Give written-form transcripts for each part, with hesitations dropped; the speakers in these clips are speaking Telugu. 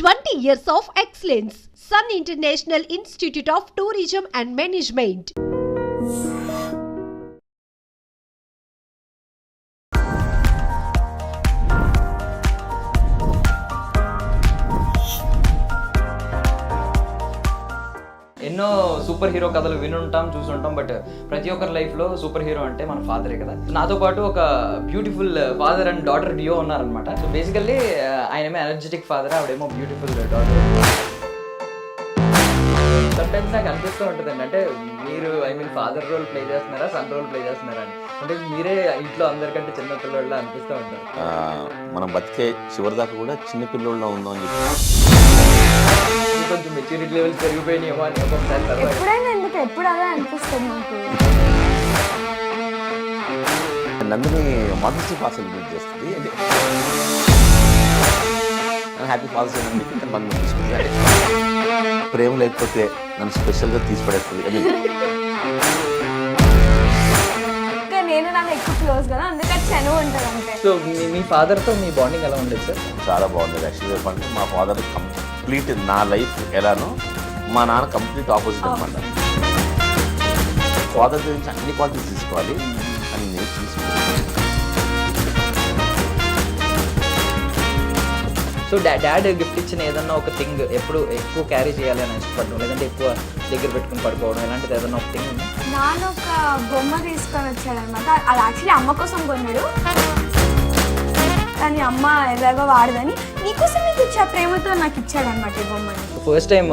20 years of excellence. Sun International Institute of Tourism and Management. ఎన్నో సూపర్ హీరో కథలు వినుంటాం చూసుంటాం, బట్ ప్రతి ఒక్కరి లైఫ్లో సూపర్ హీరో అంటే మన ఫాదరే కదా. నాతో పాటు ఒక beautiful father and daughter duo ఉన్నారనమాట. సో బేసికల్లీ ఆయనేమో ఎనర్జెటిక్ ఫాదర్, ఆవిడేమో బ్యూటిఫుల్ డాటర్. సమ్టైమ్స్ నాకు అనిపిస్తూ ఉంటుందండి, అంటే మీరు ఫాదర్ రోల్ ప్లే చేస్తున్నారా, సన్ రోల్ ప్లే చేస్తున్నారా అని. అంటే మీరే ఇంట్లో అందరికంటే చిన్న పిల్లోళ్ళ అనిపిస్తూ ఉంటారు. మనం బతికే చివరి దాకా కూడా చిన్న పిల్లోళ్ళ ఉందో అని చెప్పి కొంచెం మెచ్యూరిటీ లెవెల్స్ పెరిగిపోయినాయేమో అని ఒకసారి ఎప్పుడైనా ఎందుకు ఎప్పుడు అదే అనిపిస్తుంది నాకు. Nandini mother's day pass celebrate చేస్తుంది. అంటే హ్యాపీ ఫాదర్స్ డే అని చెప్పి మనం తీసుకుంది. అంటే ప్రేమ లేకపోతే నన్ను స్పెషల్గా తీసి పడేస్తుంది. అది నేను నాకు ఎక్కువ క్లోజ్ కదా, అందుకని చనువు ఉంటుంది అంతే. సో మీ ఫాదర్తో మీ బాండింగ్ ఎలా ఉండేది సార్? చాలా బాగుంది. యాక్చువల్లీ చెప్పండి, మా ఫాదర్ కంప్లీట్ నా లైఫ్ ఎలానో మా నాన్న కంప్లీట్ ఆపోజిట్ అనమాట. ఫాదర్ గురించి అన్ని క్వాలిటీస్ తీసుకోవాలి అని నేను తీసుకున్నాను. సో డాడ్ గిఫ్ట్ ఇచ్చిన ఏదన్నా ఒక థింగ్ ఎప్పుడు ఎక్కువ క్యారీ చేయాలి అని ఇష్టపడడం, లేదంటే ఎక్కువ దగ్గర పెట్టుకుని పడుకోవడం, ఇలాంటిది ఏదన్నా ఒక థింగ్ ఉంది? నాన్న ఒక బొమ్మ తీసుకొని వచ్చాడనమాట. అది యాక్చువల్లీ అమ్మ కోసం కొన్నాడు, కానీ అమ్మ ఎలాగో వాడదని నీకోసం నీకు ఇచ్చా ప్రేమతో నాకు ఇచ్చాడనమాట ఈ బొమ్మని. ఫస్ట్ టైం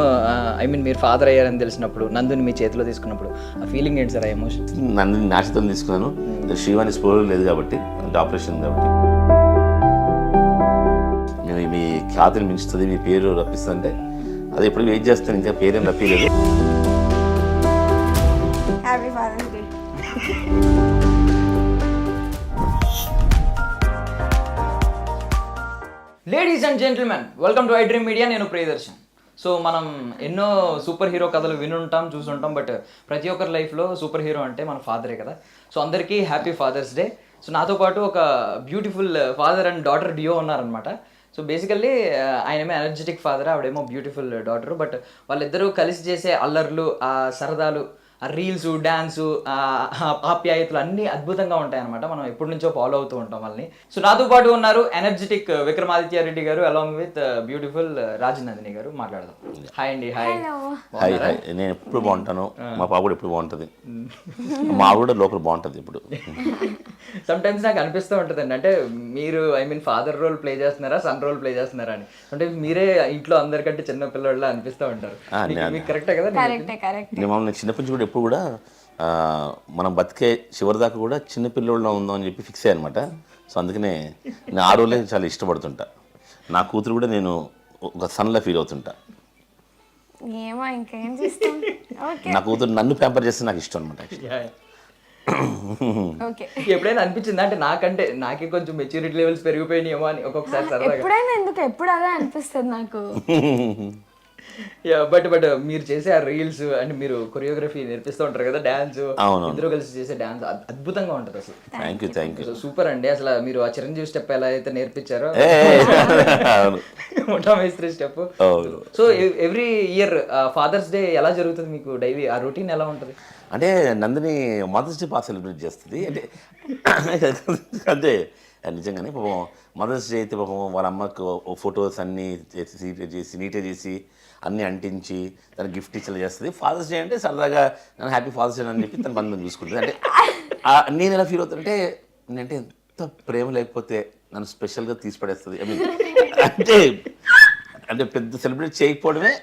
మీరు ఫాదర్ అయ్యారని తెలిసినప్పుడు, నందుని మీ చేతిలో తీసుకున్నప్పుడు ఆ ఫీలింగ్ ఏంటి సార్, ఆ ఎమోషన్? నందిని నా చేతిలో తీసుకున్నాను. శ్రీవాణి స్పోర్ లేదు కాబట్టి, అంటే ఆపరేషన్ కాబట్టి. నేను మీ ఖ్యాతిని మించుతుంది, మీ పేరు రప్పిస్తుందంటే అది ఎప్పుడు వెయిట్ చేస్తాను. ఇంకా పేరేం రప్పిలేదు. Happy father's day. Ladies and gentlemen, welcome to iDream media. నేను ప్రియదర్శన్. సో మనం ఎన్నో సూపర్ హీరో కథలు వినుంటాం చూసుంటాం, బట్ ప్రతి ఒక్కరి లైఫ్లో సూపర్ హీరో అంటే మన ఫాదరే కదా. సో అందరికీ హ్యాపీ ఫాదర్స్ డే. సో నాతో పాటు ఒక beautiful father and daughter duo ఉన్నారనమాట. సో బేసికల్లీ ఆయనేమో ఎనర్జెటిక్ ఫాదర్, ఆవిడేమో బ్యూటిఫుల్ డాటర్. బట్ వాళ్ళిద్దరూ కలిసి చేసే అల్లర్లు, ఆ సరదాలు, ఆ రీల్స్, డ్యాన్సు, ఆప్యాయతలు అన్నీ అద్భుతంగా ఉంటాయన్నమాట. మనం ఎప్పటి నుంచో ఫాలో అవుతూ ఉంటాం వాళ్ళని. సో నాతో పాటు ఉన్నారు ఎనర్జెటిక్ విక్రమాదిత్య రెడ్డి గారు అలాంగ్ విత్ బ్యూటిఫుల్ రాజనందిని గారు. మాట్లాడదాం. హాయ్ అండి. హాయ్. Hi hi. నేను ఎప్పుడు బాగుంటాను, మా పాప కూడా ఎప్పుడు బాగుంటుంది, మా ఆవిడ లోపల బాగుంటుంది ఇప్పుడు. సమ్టైమ్స్ నాకు అనిపిస్తూ ఉంటుందండి, అంటే మీరు ఫాదర్ రోల్ ప్లే చేస్తున్నారా, సన్ రోల్ ప్లే చేస్తున్నారా అని. అంటే మీరే ఇంట్లో అందరికంటే చిన్న పిల్లల అనిపిస్తూ ఉంటారు. మీకు కరెక్టే కదా? నేను చిన్నప్పటి నుంచి కూడా ఎప్పుడు కూడా మనం బతికే చివరి దాకా కూడా చిన్న పిల్లోళ్ళ ఉందో అని చెప్పి ఫిక్స్ అయ్యనమాట. సో అందుకనే నేను ఆ రోజులే చాలా ఇష్టపడుతుంటా. నా కూతురు కూడా నేను ఒక సన్లా ఫీల్ అవుతుంటా. ఏమో ఇంకేం చేస్తాం. నా కూతురు నన్ను ప్యాంపర్ చేస్తే నాకు ఇష్టం అనమాట. ఎప్పుడైనా అనిపించింది అంటే నాకే కొంచెం మెచ్యూరిటీ లెవెల్స్ పెరిగిపోయినాయేమో అని ఒక్కొక్కసారి? ఎప్పుడైనా ఎందుకు ఎప్పుడు అదే అనిపిస్తుంది నాకు. బట్ మీరు చేసే ఆ రీల్స్ అంటే మీరు కొరియోగ్రఫీ నేర్పిస్తూ ఉంటారు కదా, డాన్స్, ఇద్దరు కలిసి చేసే డాన్స్ అద్భుతంగా ఉంటుంది అసలు. Thank you. సూపర్ అండి. అసలు మీరు ఆ చిరంజీవి స్టెప్ ఎలా అయితే నేర్పించారో, ముఠా మేస్త్రి step. So every year father's day ఎలా జరుగుతుంది మీకు? డైలీ ఆ రొటీన్ ఎలా ఉంటుంది? అంటే Nandini mother's day pass celebrate చేస్తుంది. అంటే అంటే నిజంగానే పాపం మదర్స్ డే అయితే పాపం వాళ్ళ అమ్మకు ఫొటోస్ అన్నీ నీట్గా చేసి అన్నీ అంటించి తనకి గిఫ్ట్ ఇచ్చేలా చేస్తుంది. ఫాదర్స్ డే అంటే సరదాగా నన్ను హ్యాపీ ఫాదర్స్ డే అని చెప్పి తన బంధం చూసుకుంటుంది. అంటే నేను ఎలా ఫీల్ అవుతానంటే, నేనంటే ఎంత ప్రేమ లేకపోతే నన్ను స్పెషల్గా తీసి పడేస్తుంది. అంటే పెద్ద సెలబ్రేట్ చేయకపోవడమే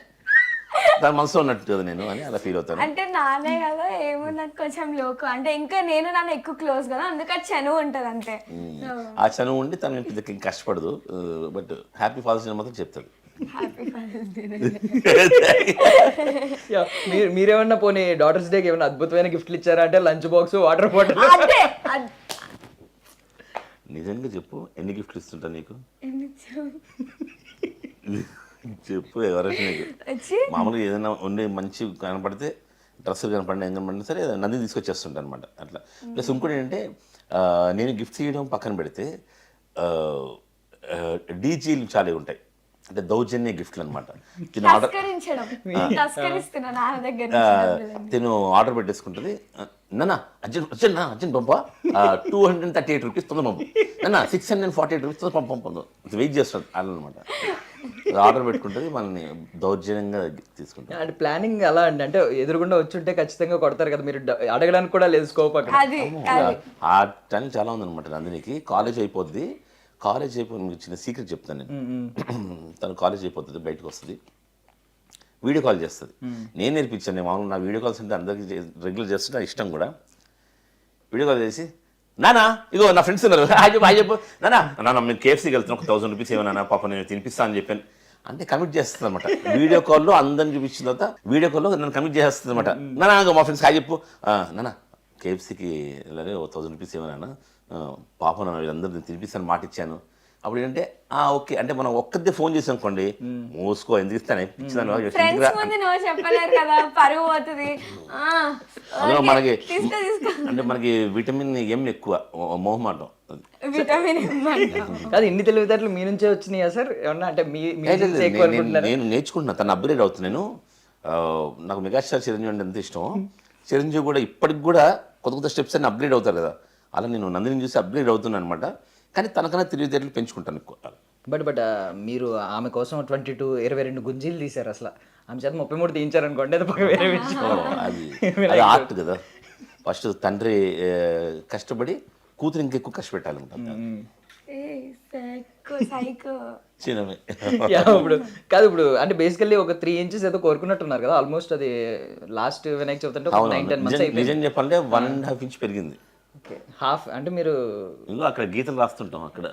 దాని మనసులో ఉన్నట్టు కదా నేను అని అలా ఫీల్ అవుతాను. అంటే నానే కదా ఏమో నాకు కొంచెం లోకు, అంటే ఇంకా నేను నాన్న ఎక్కువ క్లోజ్ కదా, అందుకని చనువు ఉంటుంది అంతే. ఆ చనువు ఉండి తను పెద్ద కష్టపడదు, బట్ హ్యాపీ ఫాదర్స్ డే మాత్రం చెప్తాడు. మీరేమన్నా పోనీ డాటర్స్ డేకి ఏమన్నా అద్భుతమైన గిఫ్ట్లు ఇచ్చారా? అంటే లంచ్ బాక్స్, వాటర్ బాటిల్. నిజంగా చెప్పు, ఎన్ని గిఫ్ట్లు ఇస్తుంటా నీకు? చెప్పు. ఎవరైనా నీకు మామూలుగా ఏదైనా ఉండి మంచి కనపడితే, డ్రెస్సులు కనపడినా ఏం కనపడినా సరే నంది తీసుకొచ్చేస్తుంటా అనమాట. అట్లా ప్లస్ ఇంకోటి ఏంటంటే, నేను గిఫ్ట్స్ ఇవ్వడం పక్కన పెడితే డీజీలు చాలా ఉంటాయి. అంటే దౌర్జన్య గిఫ్ట్లు అనమాట. తిను ఆర్డర్ తస్కరిస్తున్నా నాన్న దగ్గర నుంచి. తిను ఆర్డర్ పెట్టేసుకుంటుంది. నాన్న అర్జెంట్ పంపా 238 రూపీస్ తొందర పంపు, నాన్న 648 రూపీస్ తొందర పంపదు వెయిట్ చేస్తుంది అనమాట. ఆర్డర్ పెట్టుకుంటుంది, మనల్ని దౌర్జన్యంగా తీసుకుంటాం. అంటే ప్లానింగ్ అలా అండి, అంటే ఎదురుగుండా వచ్చుంటే ఖచ్చితంగా కొడతారు కదా, మీరు అడగడానికి కూడా లేదు స్కోప్ అక్కడ. ఆ టైం చాలా ఉందన్నమాట. నందినికి కాలేజ్ అయిపోద్ది. కాలేజ్ అయిపోయి చిన్న సీక్రెట్ చెప్తాను నేను. తను కాలేజ్ అయిపోతుంది, బయటకు వస్తుంది, వీడియో కాల్ చేస్తుంది. నేను నేర్పించాను. నేను మామూలు నా వీడియో కాల్స్ అంటే అందరికీ రెగ్యులర్ చేస్తుంటే ఇష్టం కూడా. వీడియో కాల్ చేసి నానా ఇగో నా ఫ్రెండ్స్ ఉన్నారు, హాయ్ చెప్పు నాన్న మేము కేఎఫ్సీకి వెళ్తున్నాం, ఒక 1000 రూపీస్ ఏమన్నా పాప నేను తినిపిస్తాను అని చెప్పాను. అంటే కమిట్ చేస్తుంది అనమాట. వీడియో కాల్లో అందరిని చూపించిన తర్వాత వీడియో కాల్లో నన్ను కమిట్ చేస్తుంది అనమాట. నాన్న మా ఫ్రెండ్స్ హాయ్ చెప్పు, నాన్న కేఎఫ్సీకి వెళ్ళాలి, 1000 రూపీస్ ఏమన్నా పాప నన్ను వీళ్ళందరూ తినిపిస్తాను మాట ఇచ్చాను. అప్పుడు ఏంటంటే ఓకే అంటే మనం ఒక్కదే ఫోన్ చేసాం అనుకోండి, మోసుకో ఎందుకు ఇస్తాను అందులో మనకి అంటే మనకి విటమిన్ ఎం ఎక్కువ, మొహమాటం. కాదు, ఇన్ని తెలివితేటలు మీ నుంచే వచ్చినాయా సార్ ఏమన్నా? అంటే నేను నేర్చుకుంటున్నా, తను అప్గ్రేడ్ అవుతున్నాను. నాకు మెగాస్టార్ చిరంజీవి అంటే ఎంత ఇష్టం. చిరంజీవి కూడా ఇప్పటికి కూడా కొత్త కొత్త స్టెప్స్ అన్ని అప్గ్రేడ్ అవుతారు కదా, అలా నేను నందిని చూసి అప్గ్రేడ్ అవుతున్నాను అనమాట. కానీ తనకన్నా తెలివితేటలు పెంచుకుంటాను ఎక్కువ. బట్ మీరు ఆమె కోసం 22 గుంజీలు తీశారు అసలు. ఆమె చేత 33 తీయించారు అనుకోండి, అది వేరే విషయం. అది ఆర్ట్ కదా. ఫస్ట్ తండ్రి కష్టపడి కూతురు ఇంకెక్కువ కష్టపెట్టాలనుకుంటాను. ఇప్పుడు కాదు, ఇప్పుడు అంటే బేసికల్లీ ఒక 3 ఇంచెస్ ఏదో కోరుకున్నట్టున్నారు కదా ఆల్మోస్ట్. అది లాస్ట్ వినాయక చవితి అంటే 9-10 months అయిపోయింది. నిజం చెప్పాలంటే 1.5 ఇంచ్ పెరిగింది. హాఫ్ అంటే మీరు ఇంకో అక్కడ గీతలు రాస్తుంటాం, అక్కడ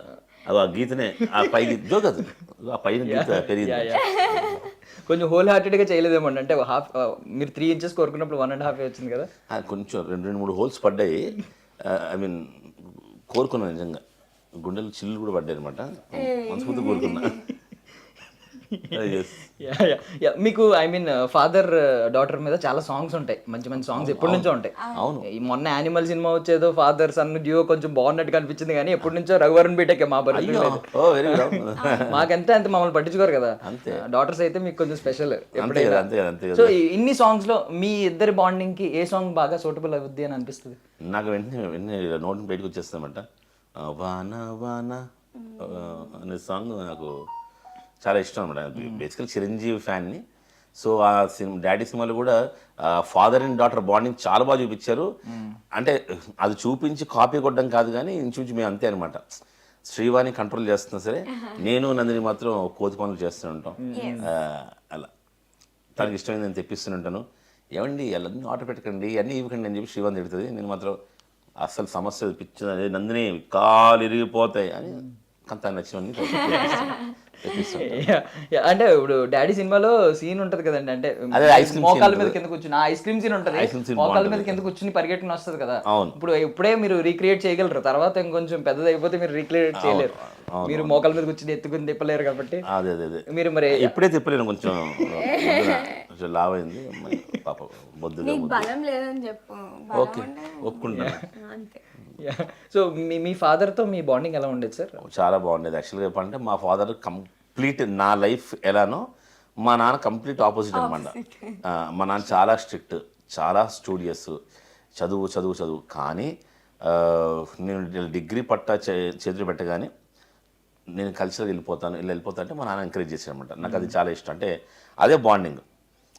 ఆ గీతనే ఆ పై జోగదు, ఆ పైన గీత పెరిగింది. కొంచెం హోల్ హార్టెడ్గా చేయలేదేమో అంటే హాఫ్. మీరు 3 ఇంచెస్ కోరుకున్నప్పుడు 1.5 వచ్చింది కదా. కొంచెం 2-3 హోల్స్ పడ్డాయి. ఐ మీన్ కోరుకున్నాను నిజంగా, గుండెలు చిల్లు కూడా పడ్డాయి అనమాట. మనస్ఫూర్తి కోరుకున్నా. మీకు ఐ మీన్ ఫాదర్ డాటర్ మీద చాలా సాంగ్స్ ఉంటాయి, మంచి మంచి సాంగ్స్ ఎప్పటి నుంచో ఉంటాయి. అవును, మొన్న యానిమల్ సినిమా వచ్చేదో ఫాదర్ సన్ డ్యూ కొంచెం బాగున్నట్టుగా అనిపించింది, కానీ ఎప్పటి నుంచో రఘువరన్ బీటెక్ మా మాకంతే అంతే, మమ్మల్ని పట్టించుకోరు కదా. డాటర్స్ అయితే మీకు కొంచెం స్పెషల్. సో ఇన్ని సాంగ్స్ లో మీ ఇద్దరి బాండింగ్ కి ఏ సాంగ్ బాగా సూటబుల్ అవుద్ది అని అనిపిస్తుంది? నాకు వెంటనే నోట్ బయటకు వచ్చేస్తామంట. వాన వాన అనే సాంగ్ నాకు చాలా ఇష్టం అనమాట. బేసికల్ చిరంజీవి ఫ్యాన్ని. సో ఆ సినిమా డాడీ సినిమాలో కూడా ఫాదర్ అండ్ డాటర్ బాండింగ్ చాలా బాగా చూపించారు. అంటే అది చూపించి కాపీ కొట్టడం కాదు, కానీ ఇంచుమించు మేము అంతే అనమాట. శ్రీవాణి కంట్రోల్ చేస్తున్నా సరే, నేను నందిని మాత్రం కోతి పనులు చేస్తూ ఉంటాం. అలా తనకి ఇష్టమైంది నేను తెప్పిస్తూనే ఉంటాను. ఏమండి అన్నీ ఆర్డర్ పెట్టకండి, అన్నీ ఇవ్వకండి అని చెప్పి శ్రీవాణి తిడుతుంది. నేను మాత్రం అసలు సమస్య పిచ్చి నందిని కాలు ఇరిగిపోతాయి అని కంత నచ్చినవన్నీ అంటే ఇప్పుడు డాడీ సినిమాలో సీన్ ఉంటది కదండి, అంటే మోకాళ్ళ మీద కింద కూర్చుని ఐస్ క్రీమ్ సీన్ ఉంటది, మోకాళ్ళ మీద కింద కూర్చుని పరిగెట్టుకుని వస్తుంది కదా. ఇప్పుడే మీరు రీక్రియేట్ చేయగలరు, తర్వాత ఇంకొంచెం పెద్దది అయిపోతే మీరు రీక్రియేట్ చేయలేరు. మీరు మోకాళ్ళ మీద కూర్చుని ఎత్తుకుని తిప్పలేరు కాబట్టి. మీరు మరి ఎప్పుడే తిప్పలేను, కొంచెం లావ్ అయింది పాప, బొద్దుగా. ఓకే ఒప్పుకుంటాను. సో మీ ఫాదర్తో మీ బాండింగ్ ఎలా ఉండేది సార్? చాలా బాగుండేది. యాక్చువల్గా చెప్పాలంటే మా ఫాదర్ కంప్లీట్ నా లైఫ్ ఎలానో మా నాన్న కంప్లీట్ ఆపోజిట్ అనమాట. మా నాన్న చాలా స్ట్రిక్ట్, చాలా స్టూడియస్, చదువు చదువు చదువు. కానీ నేను డిగ్రీ పట్టా చేతులు పెట్టగానే నేను కల్చర్కి వెళ్ళిపోతా అంటే మా నాన్న ఎంకరేజ్ చేశాడు అనమాట. నాకు అది చాలా ఇష్టం. అంటే అదే బాండింగ్.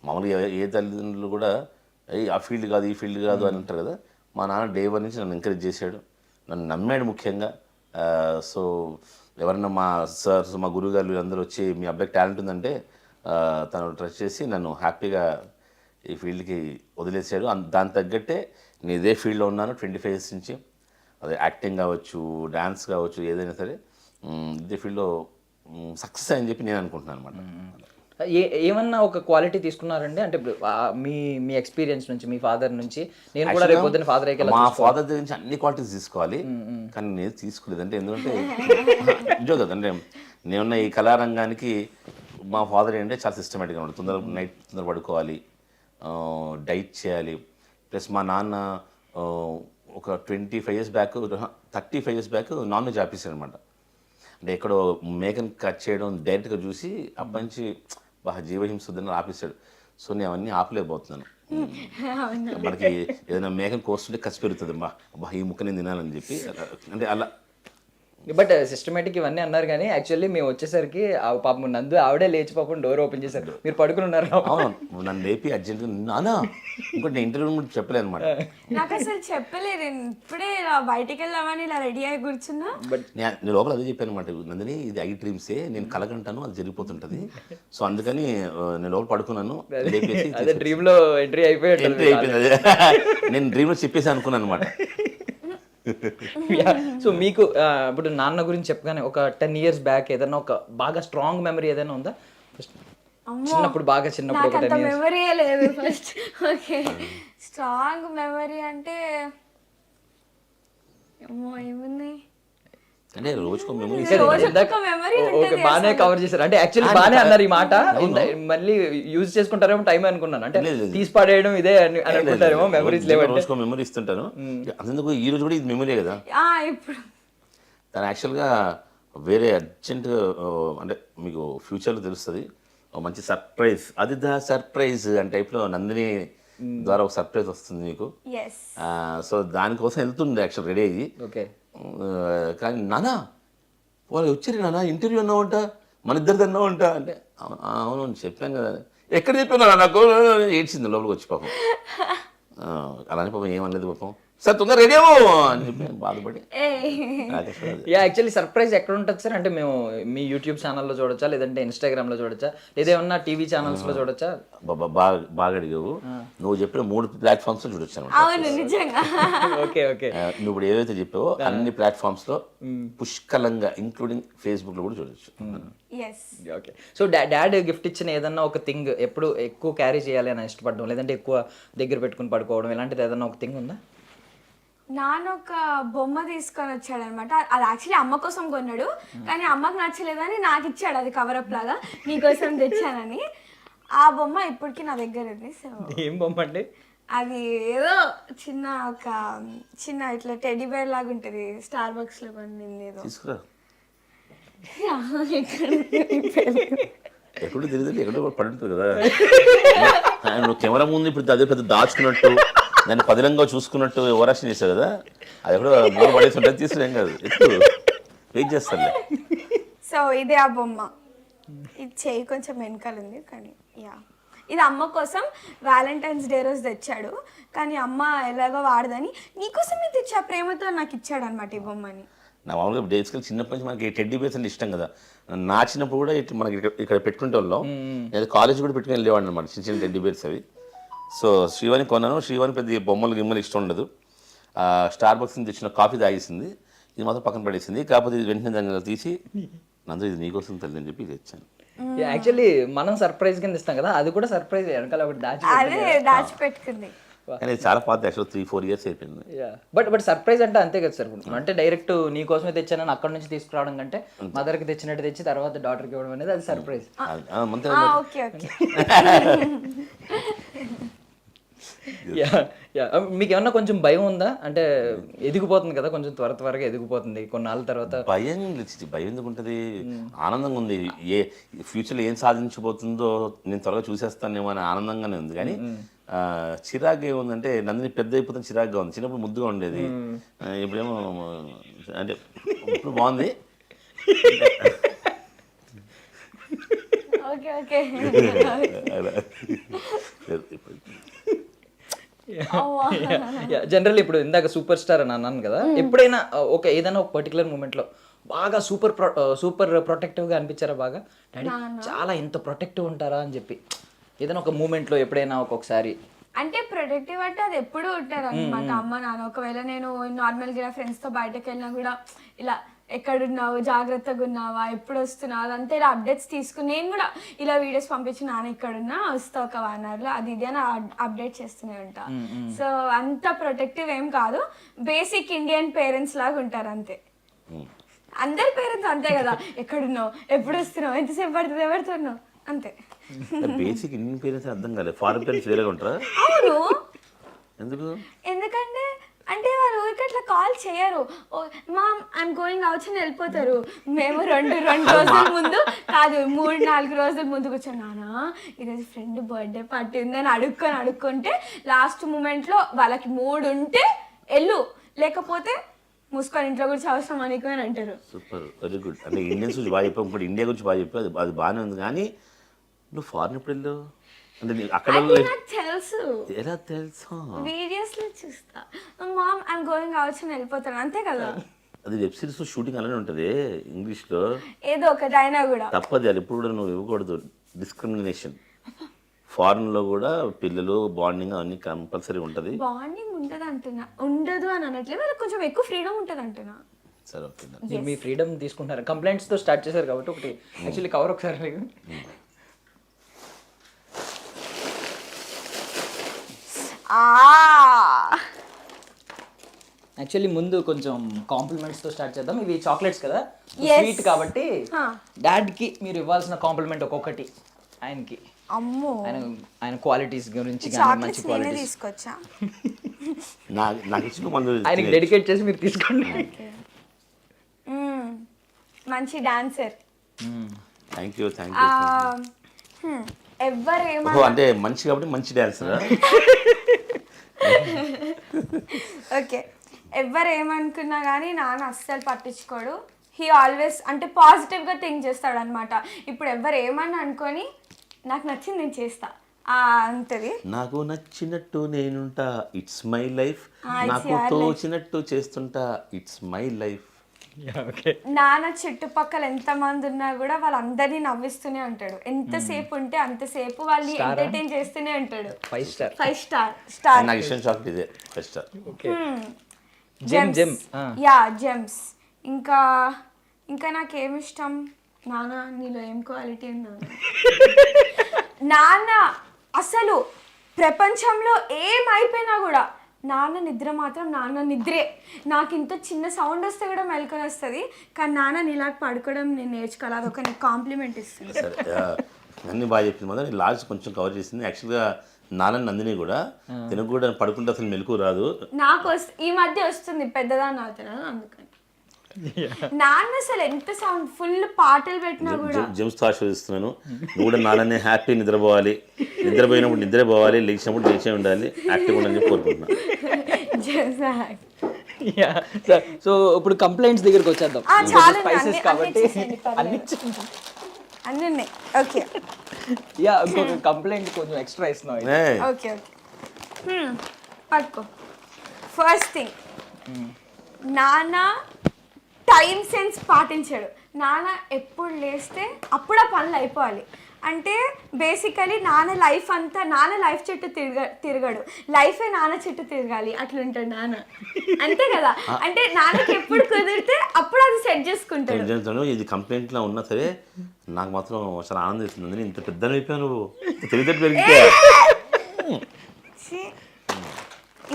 మామూలుగా ఏ తల్లిదండ్రులు కూడా ఆ ఫీల్డ్ కాదు ఈ ఫీల్డ్ కాదు అని అంటారు కదా. మా నాన్న డే 1 నుంచి నన్ను ఎంకరేజ్ చేశాడు, నన్ను నమ్మాడు ముఖ్యంగా. సో ఎవరన్నా మా సార్స్ మా గురువుగారు వీళ్ళందరూ వచ్చి మీ అబ్బాయికి టాలెంట్ ఉందంటే తను ట్రస్ట్ చేసి నన్ను హ్యాపీగా ఈ ఫీల్డ్కి వదిలేసాడు. దాని తగ్గట్టే నేను ఇదే ఫీల్డ్లో ఉన్నాను 25 years నుంచి. అదే యాక్టింగ్ కావచ్చు, డ్యాన్స్ కావచ్చు, ఏదైనా సరే ఇదే ఫీల్డ్లో సక్సెస్ అని చెప్పి నేను అనుకుంటున్నాను అనమాట. ఏమన్నా ఒక క్వాలిటీ తీసుకున్నారండి? అంటే మీ ఎక్స్పీరియన్స్ నుంచి, మీ ఫాదర్ నుంచి, నేను కూడా రేపు పొద్దున్న ఫాదర్ అయ్యే మా ఫాదర్ దగ్గర నుంచి అన్ని క్వాలిటీస్ తీసుకోవాలి, కానీ నేను తీసుకోలేదు. అంటే ఎందుకంటే నిజం కదంటే నేనున్న ఈ కళారంగానికి మా ఫాదర్ ఏంటంటే చాలా సిస్టమేటిక్గా ఉంటుంది. నైట్ తొందర పడుకోవాలి, డైట్ చేయాలి. ప్లస్ మా నాన్న ఒక 25 years back 35 years back non veg ఆపేసాడు అనమాట. అంటే ఎక్కడో మేకని కట్ చేయడం డైరెక్ట్గా చూసి అప్పటి నుంచి బాగా జీవహింస వద్దని ఆపేశాడు. సో నేను అవన్నీ ఆపలేకపోతున్నాను. మనకి ఏదైనా మేకని కోస్తుంటే కసి పెరుగుతుంది, బా ఈ ముక్క నేను తినాలని చెప్పి. అంటే అలా బట్ సిస్టమేటిక్ ఇవన్నీ అన్నారు కానీ యాక్చువల్లీ మేము వచ్చేసరికి పాపం నందు ఆవిడే లేచి పాపం డోర్ ఓపెన్ చేశారు, మీరు పడుకుని ఉన్నారు. అవును, నన్ను లేపి అర్జెంట్గా నానా ఇంకోటి నేను ఇంటర్వ్యూ కూడా చెప్పలేదు అనమాట. నాకు అసలు చెప్పలేదు, ఇప్పుడే ఇలా బయటికి వెళ్దామని ఇలా రెడీ అయి కూర్చున్నా. నేను లోపల అదే చెప్పాను అనమాట, నందిని ఇది ఐ డ్రీమ్సే, నేను కలగంటాను అది జరిగిపోతుంటది. సో అందుకని నేను లోపల పడుకున్నాను, లేపేసి అదే డ్రీమ్ లో ఎంట్రీ అయిపోయాడు. ఎంట్రీ అయిపోయింది. అదే నేను డ్రీమ్లో చెప్పేసి అనుకున్నాను అనమాట. సో మీకు ఇప్పుడు నాన్న గురించి చెప్పగానే ఒక 10 years బ్యాక్ ఏదైనా ఒక బాగా స్ట్రాంగ్ మెమరీ ఏదైనా ఉందా? చిన్నప్పుడు బాగా చిన్నప్పుడు ఒక 10 years మెమరీ లేదు ఫస్ట్. ఓకే, స్ట్రాంగ్ మెమరీ అంటే ఏముంది అంటే రోజుకో మెమరీ. ఓకే, బాగానే కవర్ చేశారు. అంటే యాక్చువల్లీ బాగానే అన్నారు ఈ మాట, మళ్ళీ యూజ్ చేసుకుంటారేమో టైం అనుకున్నాను. అంటే తీసి పడేయడం ఇదే అని అనుకుంటారేమో, మెమరీస్ లేవంటే. రోజుకో మెమరీ ఇస్తుంటాను. అందుకు ఈ రోజు కూడా ఇది మెమరీ కదా. ఇప్పుడు తను యాక్చువల్గా వేరే అర్జెంట్, అంటే మీకు ఫ్యూచర్లో తెలుస్తుంది, మంచి సర్ప్రైజ్, అది దా సర్ప్రైజ్ అని టైప్లో నందిని ద్వారా ఒక సర్ప్రైజ్ వస్తుంది మీకు. సో దానికోసం వెళ్తుంది యాక్చువల్ రెడీ అయ్యి. ఓకే, కానీ నానా వాళ్ళు వచ్చారు, నానా ఇంటర్వ్యూ అన్నావంట, మన ఇద్దరిది అన్నావంట అంటే అవును చెప్పాను కదా. ఎక్కడ చెప్పాను నాకు ఏడ్చింది లోపలికి వచ్చి పాపం. అలానే పాపం ఏమనలేదు పాపం, సార్ తొందర రెడీ అవ్వు అని చెప్పి బాధపడి. యాక్చువల్లీ సర్ప్రైజ్ ఎక్కడ ఉంటుంది సార్? అంటే మేము మీ యూట్యూబ్ ఛానల్లో చూడొచ్చా, లేదంటే ఇన్స్టాగ్రామ్లో చూడొచ్చా, లేదా ఏమన్నా టీవీ ఛానల్స్లో చూడొచ్చా? బాగా అడిగావు. నువ్వు చెప్పిన 3 ప్లాట్ఫామ్స్లో చూడొచ్చు అనమాట. ఓకే ఓకే, నువ్వు ఇప్పుడు ఏదైతే చెప్పావో అన్ని ప్లాట్ఫామ్స్లో పుష్కలంగా, ఇంక్లూడింగ్ ఫేస్బుక్లో కూడా చూడొచ్చు. ఓకే. సో డాడ్ గిఫ్ట్ ఇచ్చిన ఏదన్నా ఒక థింగ్ ఎప్పుడు ఎక్కువ క్యారీ చేయాలి అని ఇష్టపడడం, లేదంటే ఎక్కువ దగ్గర పెట్టుకుని పడుకోవడం, ఇలాంటిది ఏదన్నా ఒక థింగ్ ఉందా? నాన్న ఒక బొమ్మ తీసుకొని వచ్చాడు అనమాట. అది యాక్చువల్లీ అమ్మ కోసం కొన్నాడు, కానీ అమ్మకు నచ్చలేదని నాకు ఇచ్చాడు, అది కవరప్ లాగా నీకోసం తెచ్చానని. ఆ బొమ్మ ఇప్పటికీ నా దగ్గర ఉంది. సో ఏం బొమ్మ అండి అది? ఏదో చిన్న ఇట్లా టెడ్డీ బేర్ లాగా ఉంటుంది, స్టార్ బక్స్ లో కొనింది ఏదో. ఎప్పుడు తెలియదు, ఎక్కడో పడుతుంది కదా. నువ్వు కెమెరా ముందు ఇప్పుడు అదే పెద్ద దాచుకున్నట్టు, దాన్ని పదిలంగా చూసుకున్నట్టు ఓవరాక్షన్ చేశావు కదా, అది ఎక్కడో మూడు పడేసి ఉంటుంది, తీసుకునేం కాదు, ఎప్పుడు వెయిట్ చేస్తాను. సో ఇదే ఆ బొమ్మ, ఇది చేయి కొంచెం వెనకాల ఉంది, కానీ ఇది అమ్మ కోసం వ్యాలంటైన్స్ డే రోజు తెచ్చాడు, కానీ అమ్మ ఎలాగో వాడదని నీకోసమే తెచ్చా ప్రేమతో నాకు ఇచ్చాడు అనమాట ఈ బొమ్మని. నా మామూలుగా బేసికల్ చిన్నప్పటి నుంచి మనకి టెడ్డీ బేర్స్ అంటే ఇష్టం కదా. నా చిన్నప్పుడు కూడా మనకి ఇక్కడ పెట్టుకుంటే వాళ్ళం, నేను కాలేజ్ కూడా పెట్టుకుని వెళ్ళేవాడిని అనమాట, చిన్న చిన్న టెడ్డీ బేర్స్ అవి. సో శ్రీవాణి కొన్నాను. శ్రీవాణి పెద్ద బొమ్మలు గిమ్మలు ఇష్టం ఉండదు. స్టార్ బక్స్ నుంచి తెచ్చిన కాఫీ తాగేసింది, ఇది మాత్రం పక్కన పడేసింది. కాకపోతే ఇది వెంటనే దాన్ని తీసి నందు ఇది నీకోసం తల్లి అని చెప్పి తెచ్చాను. యాక్చువల్లీ మనం సర్ప్రైజ్ కింద ఇస్తాం కదా, అది కూడా సర్ప్రైజ్ వెనకాల ఒకటి దాచిపెట్టుకుంది. కానీ చాలా పాత, యాక్చువల్ 3-4 years అయిపోయింది. బట్ సర్ప్రైజ్ అంటే అంతే కదా సార్, అంటే డైరెక్ట్ నీ కోసమే తెచ్చానని అక్కడ నుంచి తీసుకురావడం కంటే మదర్కి తెచ్చినట్టు తెచ్చి తర్వాత డాటర్కి ఇవ్వడం అనేది అది సర్ప్రైజ్. మీకు ఏమన్నా కొంచెం భయం ఉందా? అంటే ఎదిగిపోతుంది కదా, కొంచెం త్వరగా ఎదిగిపోతుంది కొన్నాళ్ళ తర్వాత. భయం ఎందుకు ఉంటుంది, ఆనందంగా ఉంది. ఫ్యూచర్లో ఏం సాధించబోతుందో నేను త్వరగా చూసేస్తానేమో అని ఆనందంగానే ఉంది. కానీ చిరాగ్గా ఏముందంటే నందిని పెద్ద అయిపోతుంది, చిరాగ్గా ఉంది. చిన్నప్పుడు ముద్దుగా ఉండేది, ఇప్పుడేమో అంటే ఇప్పుడు బాగుంది. జనరల్ ఇప్పుడు ఇందాక సూపర్ స్టార్ అని అన్నాను కదా, ఎప్పుడైనా ఏదైనా ఒక పర్టికులర్ మూమెంట్లో బాగా సూపర్ ప్రొటెక్టివ్గా అనిపించారా? బాగా డాడీ చాలా ఇంత ప్రొటెక్టివ్ ఉంటారా అని చెప్పి ఏదైనా ఒక మూమెంట్లో ఎప్పుడైనా ఒక్కొక్కసారి? అంటే ప్రొటెక్టివ్ అంటే అది ఎప్పుడు ఉంటారు అనమాట అమ్మ నాన్న. ఒకవేళ నేను నార్మల్గా ఫ్రెండ్స్తో బయటకు వెళ్ళినా కూడా ఇలా ఎక్కడున్నావు, జాగ్రత్తగా ఉన్నావా, ఎప్పుడు వస్తున్నావు, అదంతా ఇలా అప్డేట్స్ తీసుకుని నేను కూడా ఇలా వీడియోస్ పంపించి నాన్న ఎక్కడున్నా వస్తా ఒక 1 hourలో అది ఇది అని అప్డేట్ చేస్తూనే ఉంటా. సో అంత ప్రొటెక్టివ్ ఏం కాదు, బేసిక్ ఇండియన్ పేరెంట్స్ లాగా ఉంటారు అంతే. అందరి పేరెంట్స్ అంతే కదా, ఎక్కడున్నావు, ఎప్పుడు వస్తున్నావు, ఎంతసేపు పడుతుంది, ఎవరితున్నావు, అంతే. బేసిక్ ఇండియన్ పేరెంట్స్ అర్థం కాలేదు, ఫారెన్ పేరెంట్స్ వేరేగా ఉంటారా? అవును, ఎందుకు? ఎందుకంటే అంటే వాళ్ళు ఊరికి అట్లా కాల్ చేయరు. మామ్ ఐఎమ్ గోయింగ్ అవుట్స్ అని వెళ్ళిపోతారు. మేము రెండు రోజుల ముందు కాదు 3-4 రోజుల ముందు కూర్చొని నానా ఈరోజు ఫ్రెండ్ బర్త్డే పార్టీ ఉందని అడుక్కుంటే లాస్ట్ మూమెంట్లో వాళ్ళకి మూడ్ ఉంటే వెళ్ళు, లేకపోతే మూసుకొని ఇంట్లో గురించి అవసరం అనుకో అని అంటారు. Super, very good. అంటే ఇండియన్స్ గురించి బాగా చెప్పావు, ఇప్పుడు ఇండియా గురించి బాగా చెప్పావు, అది బాగానే ఉంది. కానీ నువ్వు ఫారెన్ ఎప్పుడు వెళ్ళావు అంటే అక్కడ నాకు తెలుసు, ఎలా తెలుసు? వీడియోస్ లో చూస్తా. మామ్ ఐఎమ్ గోయింగ్ అవుట్స్ అని వెళ్ళిపోతాను, అంతే కదా. అది వెబ్ సిరీస్ షూటింగ్ అలానే ఉంటుంది ఇంగ్లీష్లో, ఏదో ఒకటి అయినా కూడా తప్పది. అది ఎప్పుడు కూడా నువ్వు ఇవ్వకూడదు డిస్క్రిమినేషన్. ఫారెన్లో కూడా పిల్లలు బాండింగ్ అవన్నీ కంపల్సరీ ఉంటుంది. బాండింగ్ ఉండదు అని అనట్లేదు, వాళ్ళకి కొంచెం ఎక్కువ ఫ్రీడమ్ ఉంటుంది అంటున్నా. సరే ఓకే. మీరు మీ ఫ్రీడమ్ తీసుకుంటారు. కంప్లైంట్స్తో స్టార్ట్ చేశారు కాబట్టి ఒకటి యాక్చువల్లీ కవర్ ఒకసారి. యాక్చువల్లీ ముందు కొంచెం కాంప్లిమెంట్స్తో స్టార్ట్ చేద్దాం. ఇవి చాక్లెట్స్ కదా, స్వీట్ కాబట్టి డాడ్కి మీరు ఇవ్వాల్సిన కాంప్లిమెంట్ ఒక్కొక్కటి ఆయనకి. అమ్మో, ఆయన క్వాలిటీస్ గురించి కానీ మంచి క్వాలిటీస్ తీసుకొచ్చా నాకు ఇచ్చిన మందు ఆయనకి డెడికేట్ చేసి మీరు తీసుకోండి. మంచి డాన్సర్. Thank you. ఎవరేమో అంటే మంచి కాబట్టి మంచి డాన్సర్. ఓకే, ఎవరేమనుకున్నా కానీ నాన్న అస్సలు పట్టించుకోడు. హీ ఆల్వేస్ అంటే పాజిటివ్గా థింక్ చేస్తాడు అనమాట. ఇప్పుడు ఎవరు ఏమని అనుకొని నాకు నచ్చింది నేను చేస్తా అంతది. నాకు నచ్చినట్టు నేనుంటా, ఇట్స్ మై లైఫ్. నాకు తోచినట్టు చేస్తుంటా, ఇట్స్ మై లైఫ్. నాన్న చుట్టుపక్కల ఎంతమంది ఉన్నా కూడా వాళ్ళందరినీ నవ్విస్తూనే ఉంటాడు. ఎంతసేపు ఉంటే అంతసేపు వాళ్ళు ఎంటర్టైన్ చేస్తూనే ఉంటాడు. 5 స్టార్. నాకు ఇష్టం చాక్లెట్ ఇదే 5 స్టార్. జెమ్స్. ఇంకా నాకేమి ఇష్టం, నాన్న నీలో ఏం క్వాలిటీ ఉందా నాన్న. అసలు ప్రపంచంలో ఏమైపోయినా కూడా నాన్న నిద్ర మాత్రం నాన్న నిద్రే. నాకు ఇంత చిన్న సౌండ్ వస్తే కూడా మెలకొని వస్తుంది, కానీ నాన్న నీలాగా పడుకోవడం నేను నేర్చుకోవాలి. అదొక నీకు కాంప్లిమెంట్ ఇస్తుంది. సరే, అన్నీ బాగా చెప్పింది. మొదలు నేను లాస్ట్ కొంచెం కవర్ చేసింది. యాక్చువల్గా నాన్న నందిని కూడా తినకు కూడా పడుకుంటే అసలు మెలకు రాదు. నాకు ఈ మధ్య వస్తుంది, పెద్దదాన్ని అవుతున్నాను అందుకని. నాన్న అసలు ఎంత సౌండ్ ఫుల్ పాటలు పెట్టినా కూడా జెమ్స్తో ఆస్వాదిస్తున్నాను. నువ్వు కూడా నాన్ననే హ్యాపీ నిద్రపోవాలి, నిద్రపోయినప్పుడు నిద్రపోవాలి, లేచినప్పుడు లేచే ఉండాలి, యాక్టివ్ ఉండాలని కోరుకుంటున్నాను. సో ఇప్పుడు కంప్లైంట్స్ దగ్గరికి వచ్చేద్దాం. స్పైసెస్ కాబట్టి అన్నీ ఉన్నాయి. ఓకే, ఇంకొక కంప్లైంట్ కొంచెం ఎక్స్ట్రా ఇస్తున్నావు. ఓకే పట్టుకో. ఫస్ట్ థింగ్, నాన్న టైం సెన్స్ పాటించాడు. నాన్న ఎప్పుడు లేస్తే అప్పుడు ఆ పనులు అయిపోవాలి. అంటే బేసికలీ నాన్న లైఫ్ అంతా నాన్న లైఫ్ చుట్టూ తిరగడు, లైఫే నాన్న చుట్టూ తిరగాలి అట్లుంటాడు నాన్న, అంతే కదా. అంటే నాన్నకి ఎప్పుడు కుదిరితే అప్పుడు అది సెట్ చేసుకుంటాడు. ఇది కంప్లైంట్ లా ఉన్నా సరే నాకు మాత్రం చాలా ఆనందం ఇస్తుంది. ఇంత పెద్ద అయిపోయావు నువ్వు, తెలివితేటలు పెరిగితే.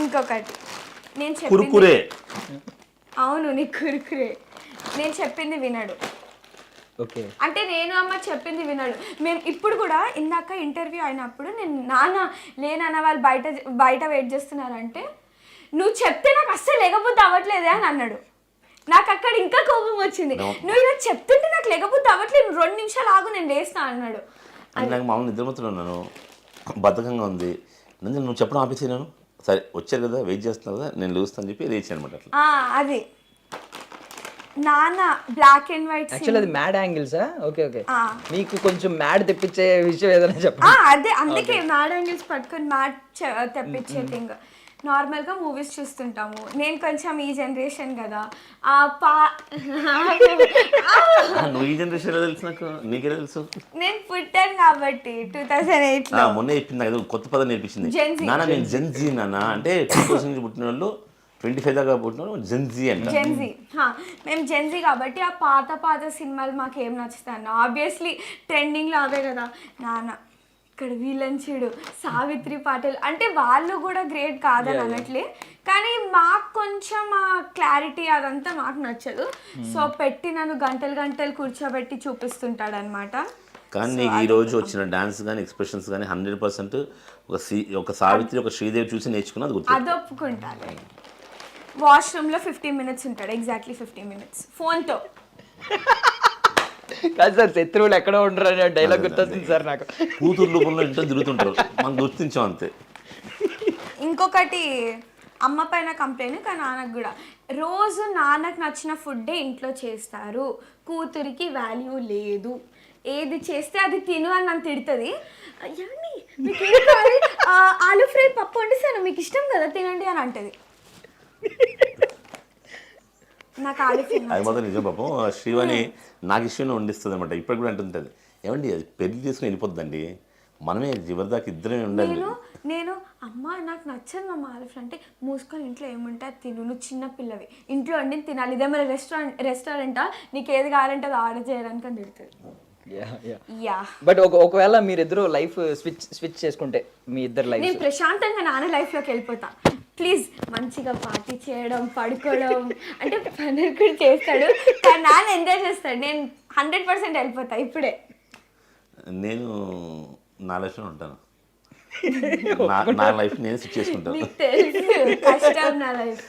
ఇంకొకటి నేను కురుకురే. అవును, నీ కురుకురే. నేను చెప్పింది వినడు. ఓకే, అంటే నేను అమ్మ చెప్పింది వినడు. మేము ఇప్పుడు కూడా ఇందాక ఇంటర్వ్యూ అయినప్పుడు నేను నాన్న లేనన్న వాళ్ళు బయట వెయిట్ చేస్తున్నారంటే నువ్వు చెప్తే నాకు అస్సలు లేకపోతే అవ్వట్లేదే అని అన్నాడు. నాకు అక్కడ ఇంకా కోపం వచ్చింది. నువ్వు ఇలా చెప్తుంటే నాకు లేకపోతే అవ్వట్లేదు, 2 నిమిషాలు ఆగు నేను లేస్తా అన్నాడు. నాకు మామూలు నిద్రమతులు ఉన్నాను, బద్ధకంగా ఉంది, నువ్వు చెప్పడం ఆపేసాను. సరే వచ్చారు కదా, వెయిట్ చేస్తున్నావు కదా, నేను లేస్తాను చెప్పి లేచాను అనమాట. అది నాన్న బ్లాక్ అండ్ వైట్. యాక్చువల్లీ అది మ్యాడ్ యాంగిల్సా? ఓకే మీకు కొంచెం మ్యాడ్ తెప్పించే విషయం ఏదైనా చెప్పండి. అదే అందుకే మ్యాడ్ యాంగిల్స్ పట్టుకొని మ్యాడ్ తెప్పించే థింగ్. నార్మల్గా మూవీస్ చూస్తుంటాము. నేను కొంచెం ఈ జనరేషన్ కదా, నువ్వు ఈ జనరేషన్ తెలుసు, నాకు నీకే తెలుసు. నేను పుట్టాను కాబట్టి 2008 లో. మొన్న చెప్పింది కదా కొత్త పదం నేర్పించింది నాన్న. నేను జెన్జీ నాన్న, అంటే 2000 పుట్టిన వాళ్ళు 25 దాకా పుట్టిన జెన్జీ అంట. జెన్జీ, మేము జెన్జీ కాబట్టి ఆ పాత సినిమాలు మాకు ఏం నచ్చుతాయి అన్న. ఆబ్వియస్లీ ట్రెండింగ్లో అవే కదా. నాన్న ఇక్కడ వీళ్ళని చూడు, సావిత్రి పాటిల్, అంటే వాళ్ళు కూడా గ్రేట్ కాదని అనట్లే, కానీ మాకు కొంచెం ఆ క్లారిటీ అదంతా మాకు నచ్చదు. సో పెట్టి నన్ను గంటలు కూర్చోబెట్టి చూపిస్తుంటాడు అనమాట. కానీ నీకు ఈ రోజు వచ్చిన డాన్స్ కానీ ఎక్స్ప్రెషన్స్ కానీ 100% ఒక సావిత్రి, ఒక శ్రీదేవి చూసి నేర్చుకున్నది గుర్తు. అది ఒప్పుకుంటాను. వాష్రూమ్లో 15 minutes ఉంటాడు, ఎగ్జాక్ట్లీ 15 minutes ఫోన్తో. కాదు సార్, శత్రువులు ఎక్కడో ఉండరు అనే డైలాగ్ గుర్తొస్తుంది సార్ నాకు. కూతురు రూపంలో ఇంట్లో తిరుగుతుంటారు, మనం గుర్తించాం అంతే. ఇంకొకటి అమ్మ పైన కంప్లైంట్, కానీ నాన్నకు కూడా రోజు నాన్నకు నచ్చిన ఫుడ్డే ఇంట్లో చేస్తారు, కూతురికి వాల్యూ లేదు, ఏది చేస్తే అది తిను అని నన్ను తిడుతుంది. ఏమండి మీకు ఏం కావాలి, ఆలు ఫ్రై పప్పు వండిస్తాను మీకు ఇష్టం కదా తినండి అని అంటది. నాకు ఆలు ఫ్రై అది మాత్రం నిజం పాపం. శ్రీవాణి నాకు ఇష్టం వండిస్తుంది అనమాట. ఇప్పుడు కూడా అంటుంటుంది, ఏమండి అది పెళ్లి చేసుకుని వెళ్ళిపోద్దండి, మనమే చివరిదాకా ఇద్దరే ఉండాలి. నేను అమ్మ నాకు నచ్చదు మా ఆలు ఫ్రై అంటే, మూసుకొని ఇంట్లో ఏముంటే అది తిను, నువ్వు చిన్న పిల్లవి, ఇంట్లో వండి తినాలి, ఇదే మరి రెస్టారెంటా నీకు ఏది కావాలంటే అది ఆర్డర్ చేయడానికి అని తిడుతుంది. బట్ ఒకవేళ మీరిద్దరు లైఫ్ స్విచ్ చేసుకుంటే మీ ఇద్దరు లైఫ్, నేను ప్రశాంతంగా నాన్న లైఫ్లోకి వెళ్ళిపోతా. ప్లీజ్ మంచిగా పార్టీ చేయడం, పడుకోవడం అంటే పనులు కూడా చేస్తాడు, కానీ నాన్న ఎంజాయ్ చేస్తాడు. నేను 100% వెళ్ళిపోతా ఇప్పుడే. నేను నా లైఫ్లో ఉంటాను, నా లైఫ్ నేను స్విచ్ చేసుకుంటాను. నీకు తెలుసు కష్టం నా లైఫ్.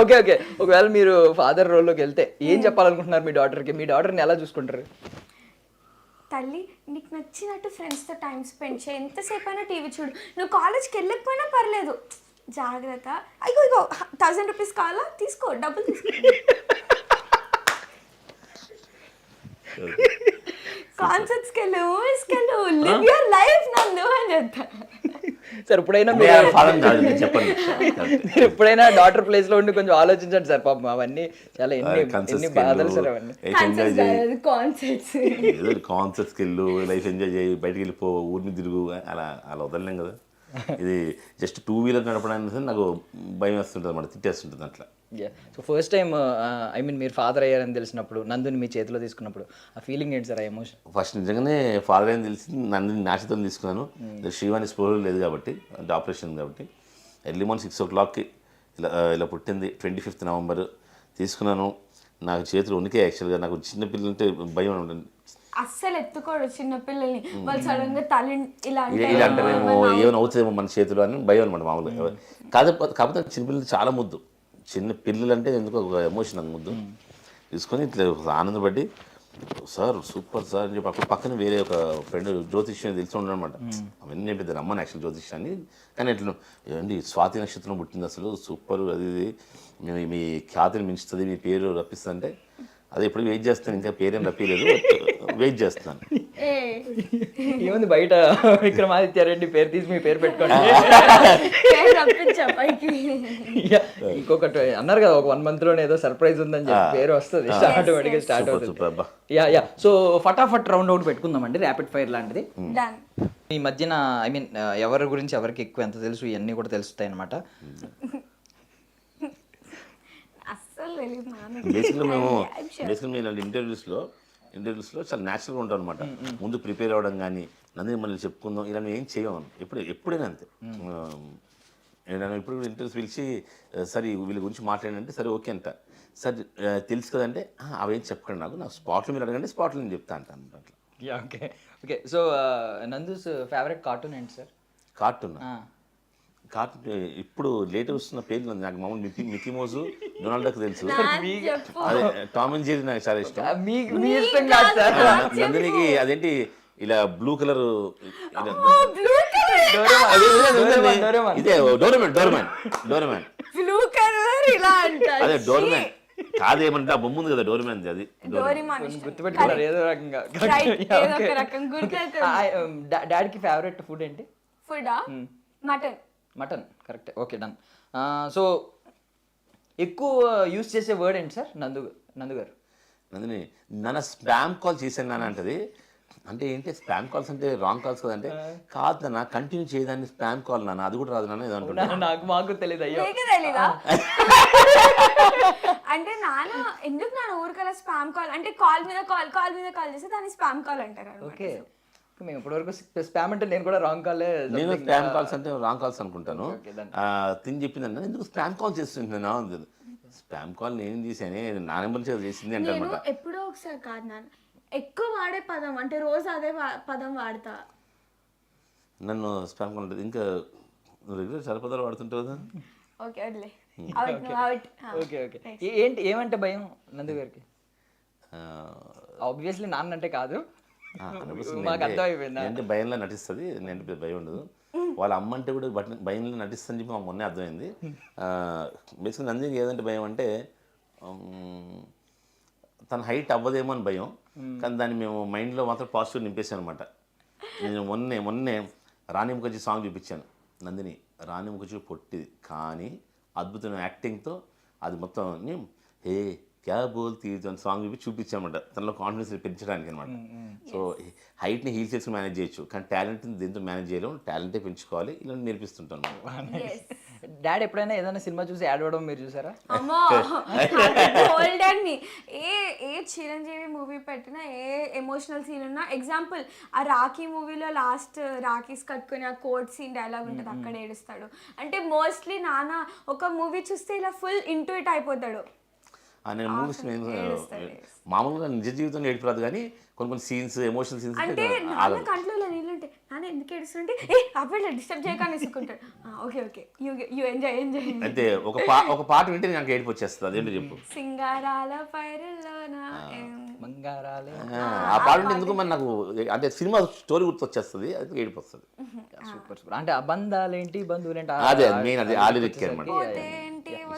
Okay okay. ఒకవేళ మీరు ఫాదర్ రోల్లోకి వెళ్తే ఏం చెప్పాలనుకుంటున్నారు మీ డాటర్కి? మీ డాటర్ని ఎలా చూసుకుంటారు? తల్లి నీకు నచ్చినట్టు ఫ్రెండ్స్తో టైం స్పెండ్ చేయి, ఎంతసేపు అయినా టీవీ చూడు, నువ్వు కాలేజ్కి వెళ్ళకపోయినా పర్లేదు, జాగ్రత్త. అయ్యో ఇగో 1000 రూపీస్ కావాలా తీసుకో, డబ్బులు తీసుకో, కాన్సర్ట్స్కి వెళ్ళు, మూవీస్కి వెళ్ళు, లివ్ యువర్ లైఫ్ నందు అని చెప్తా. సార్ ఎప్పుడైనా మీరు ఎప్పుడైనా డాటర్ ప్లేస్ లో ఉండి కొంచెం ఆలోచించండి సార్, పాపం అవన్నీ చాలా ఎన్ని బాధలు సార్ అవన్నీ. కాన్సర్ట్స్కి వెళ్ళు, లైఫ్ ఎంజాయ్ చేయి, బయటికి వెళ్ళిపో, ఊరిని తిరుగు, అలా అలా వదలలేం కదా. ఇది జస్ట్ 2-wheeler నడపడానికి నాకు భయం వేస్తుంటుంది అన్నమాట, తిట్టేస్తుంటుంది అట్లా. So first time I mean మీరు ఫాదర్ అయ్యారని తెలిసినప్పుడు, నందుని మీ చేతిలో తీసుకున్నప్పుడు ఆ ఫీలింగ్ ఏంటి సార్, ఆ ఎమోషన్? ఫస్ట్ నిజంగానే ఫాదర్ అని తెలిసి నందుని నా చేతిలో తీసుకున్నాను. శ్రీవాణి స్పోర్ లేదు కాబట్టి, అంటే ఆపరేషన్ కాబట్టి, ఎర్లీ మార్నింగ్ 6 o'clockకి ఇలా పుట్టింది. 25th November తీసుకున్నాను. నాకు చేతులు ఉనికి యాక్చువల్గా. నాకు చిన్నపిల్లలు అంటే భయం ఉంటుంది, అస్సలు ఎత్తుకోడు చిన్న పిల్లల్ని, వాళ్ళు సడన్ గా తల్లి ఇలా అంటారేమో, ఏమైనా అవుతుందేమో మన చేతులు అని భయం అనమాట మామూలుగా. కాకపోతే చిన్నపిల్లలు చాలా ముద్దు, చిన్న పిల్లలు అంటే ఎందుకు ఒక ఎమోషన్ అది ముద్దు తీసుకొని ఇట్లా ఆనందపడి, సార్ సూపర్ సార్ అని చెప్పి అప్పుడు పక్కన వేరే ఒక ఫ్రెండ్ జ్యోతిష్యం తెలిసి ఉండనమాట. అవన్నీ చెప్పేది అమ్మని యాక్చువల్ జ్యోతిష్యాన్ని, కానీ ఇట్లా ఏమండి స్వాతి నక్షత్రం పుట్టింది, అసలు సూపర్, అది మీ ఖ్యాతిని మించుతుంది, మీ పేరు రప్పిస్తుంది అంటే, అది ఎప్పుడు వెయిట్ చేస్తాను, ఇంకా పేరేం రప్పిలేదు, వెయిట్ చేస్తాను. ఏముంది బయట విక్రమాదిత్య రెడ్డి పేరు తీసి మీ పేరు పెట్టుకోండి. ఇంకొకటి అన్నారు కదా, ఒక 1 month లోనే ఏదో సర్ప్రైజ్ ఉందని చెప్పి పేరు వస్తుంది, ఆటోమేటిక్గా స్టార్ట్ అవుతుంది. యా సో ఫటాఫట్ రౌండ్ అవుట్ పెట్టుకుందామండి, ర్యాపిడ్ ఫైర్ లాంటిది. ఈ మధ్యన ఐ మీన్ ఎవరి గురించి ఎవరికి ఎక్కువ ఎంత తెలుసు ఇవన్నీ కూడా తెలుస్తాయి అనమాట. బేసిక్గా మేము ఇంటర్వ్యూస్లో చాలా న్యాచురల్గా ఉంటాం అనమాట. ముందు ప్రిపేర్ అవ్వడం కానీ, నందిని మళ్ళీ చెప్పుకుందాం, ఇలా ఏం చేయము ఎప్పుడైనా అంతే. నేను ఇప్పుడు ఇంటర్వ్యూస్ పిలిచి సరే వీళ్ళ గురించి మాట్లాడంటే సరే ఓకే అంట, సరే తెలుసు కదంటే అవేం చెప్పకండి, నాకు స్పాట్లో మీరు అడగండి, స్పాట్లో నేను చెప్తా అంట అట్లా. Okay okay. So Nandu's favourite cartoon ఏంటి సార్? కార్టూన్ ఇప్పుడు లేటెస్ట్ వస్తున్న పేర్లు నాకు మామూలు మిక్కీ మౌస్, డొనాల్డ్ డక్ తెలుసు, అదే టామ్ అండ్ జెర్రీ నాకు చాలా ఇష్టం. నందినికి అదేంటి ఇలా బ్లూ కలర్, ఇదే డోరేమాన్ అదే డోరేమాన్ కాదేమంటే ఆ బొమ్మ ఉంది కదా డోరేమాన్, అది గుర్తుపెట్టుకున్నారు ఏదో రకంగా. డాడీకి ఫేవరెట్ ఫుడ్ ఏంటి? Mutton correct. Okay done. So ఎక్కువ యూస్ చేసే వర్డ్ ఏంటి సార్ నందు గారు? నందిని నన్ను స్పామ్ కాల్ చేశాను నాన్న అంటది. అంటే ఏంటి స్పామ్ కాల్స్ అంటే రాంగ్ కాల్స్ కదంటే, కాదు నాన్న కంటిన్యూ చేయదాన్ని స్పామ్ కాల్ నాన్న, అది కూడా రాదు నాన్న ఏదంటున్నా. మాకు తెలియదు. అయ్యో అంటే నాన్న ఎందుకు నాన్న ఊరికలా స్పామ్ కాల్ అంటే కాల్ మీద కాల్ చేస్తే దాన్ని స్పామ్ కాల్ అంటారు. ఓకే, మేము ఇప్పటివరకు స్పామ్ అంటే నేను కూడా రాంగ్ కాల్, నేను స్పామ్ కాల్స్ అంటే రాంగ్ కాల్స్ అనుకుంటాను. తిని చెప్పిందంటే ఎందుకు స్పామ్ కాల్ చేస్తుంటున్నా, స్పామ్ కాల్ నేను తీసానే నా నెంబర్ చేసింది అంటే అనమాట. ఎప్పుడో ఒకసారి కాదు నాన్న, ఎక్కువ వాడే పదం అంటే రోజు అదే పదం వాడతా. నన్ను స్పామ్ కాల్ ఉంటుంది. ఇంకా నువ్వు రెగ్యులర్ చాలా పదాలు వాడుతుంటావు కదా. ఓకే వదిలే అవుట్ ఓకే ఓకే ఏంటి ఏమంటే భయం నందు గారికి? ఆబ్వియస్లీ నాన్న అంటే కాదు, మాకు అర్థం అయిపోయింది. అంటే భయంలో నటిస్తుంది, నేను భయం ఉండదు. వాళ్ళ అమ్మ అంటే కూడా భయంలో నటిస్తుందని చెప్పి మాకు మొన్నే అర్థమైంది. బేసిక్గా నందికి ఏదంటే భయం అంటే తన హైట్ అవ్వదేమో అని భయం, కానీ దాన్ని మేము మైండ్లో మాత్రం పాజిటివ్ నింపేసాను అనమాట. నేను మొన్నే రాణి ముఖర్జీ సాంగ్ చూపించాను. నందిని రాణి ముఖర్జీ పొట్టిది కానీ అద్భుతమైన యాక్టింగ్తో అది మొత్తం హే క్యా బోల్తీ అని సాంగ్ చూపించామన్నమాట, తనలో కాన్ఫిడెన్స్ పెంచడానికి అనమాట. సో హైట్ని హీల్ చేసుకుని మేనేజ్ చేయొచ్చు, కానీ టాలెంట్ని దీంతో మేనేజ్ చేయలేము, టాలెంటే పెంచుకోవాలి, ఇలా నేర్పిస్తుంటాను. డాడీ ఎప్పుడైనా ఏదైనా సినిమా చూసి యాడ్ అవ్వడం మీరు చూసారా? అమ్మో hold and me A Chiranjeevi movie పెట్టినా ఏ ఎమోషనల్ సీన్ ఉన్నా, ఎగ్జాంపుల్ ఆ రాఖీ మూవీలో లాస్ట్ రాఖీస్ కట్టుకుని ఆ కోట్ సీన్ డైలాగ్ ఉంటుంది, అక్కడ ఏడుస్తాడు. అంటే మోస్ట్లీ నాన్న ఒక మూవీ చూస్తే ఇలా ఫుల్ ఇంటూయిట్ అయిపోతాడు. నేను మూవీస్ మామూలుగా నిజ జీవితంలో ఏడిపోరాదు, కానీ కొన్ని సీన్స్ ఎమోషనల్ సీన్స్ అంటే నాన్న కంట్లో నీళ్ళు ఉంటాయి, నాన్న ఎందుకు ఏడుస్తుంటే అప్పుడు డిస్టర్బ్ చేయకుండా తీసుకుంటాడు. ఓకే ఓకే యూ ఎంజాయ్ అంటే ఒక పాట వింటే నాకు ఏడిపు వచ్చేస్తుంది. అదేంటో చెప్పు. సింగారాల పైరులోన బంగారాలే ఆ పాట వింటే ఎందుకు మరి నాకు అంటే సినిమా స్టోరీ గుర్తొచ్చేస్తుంది, అది ఏడిపు వస్తుంది. Super super. అంటే ఆ బంధాలేంటి బంధువులేంటి అదే మెయిన్, అది ఆలిరిక్ అనమాట.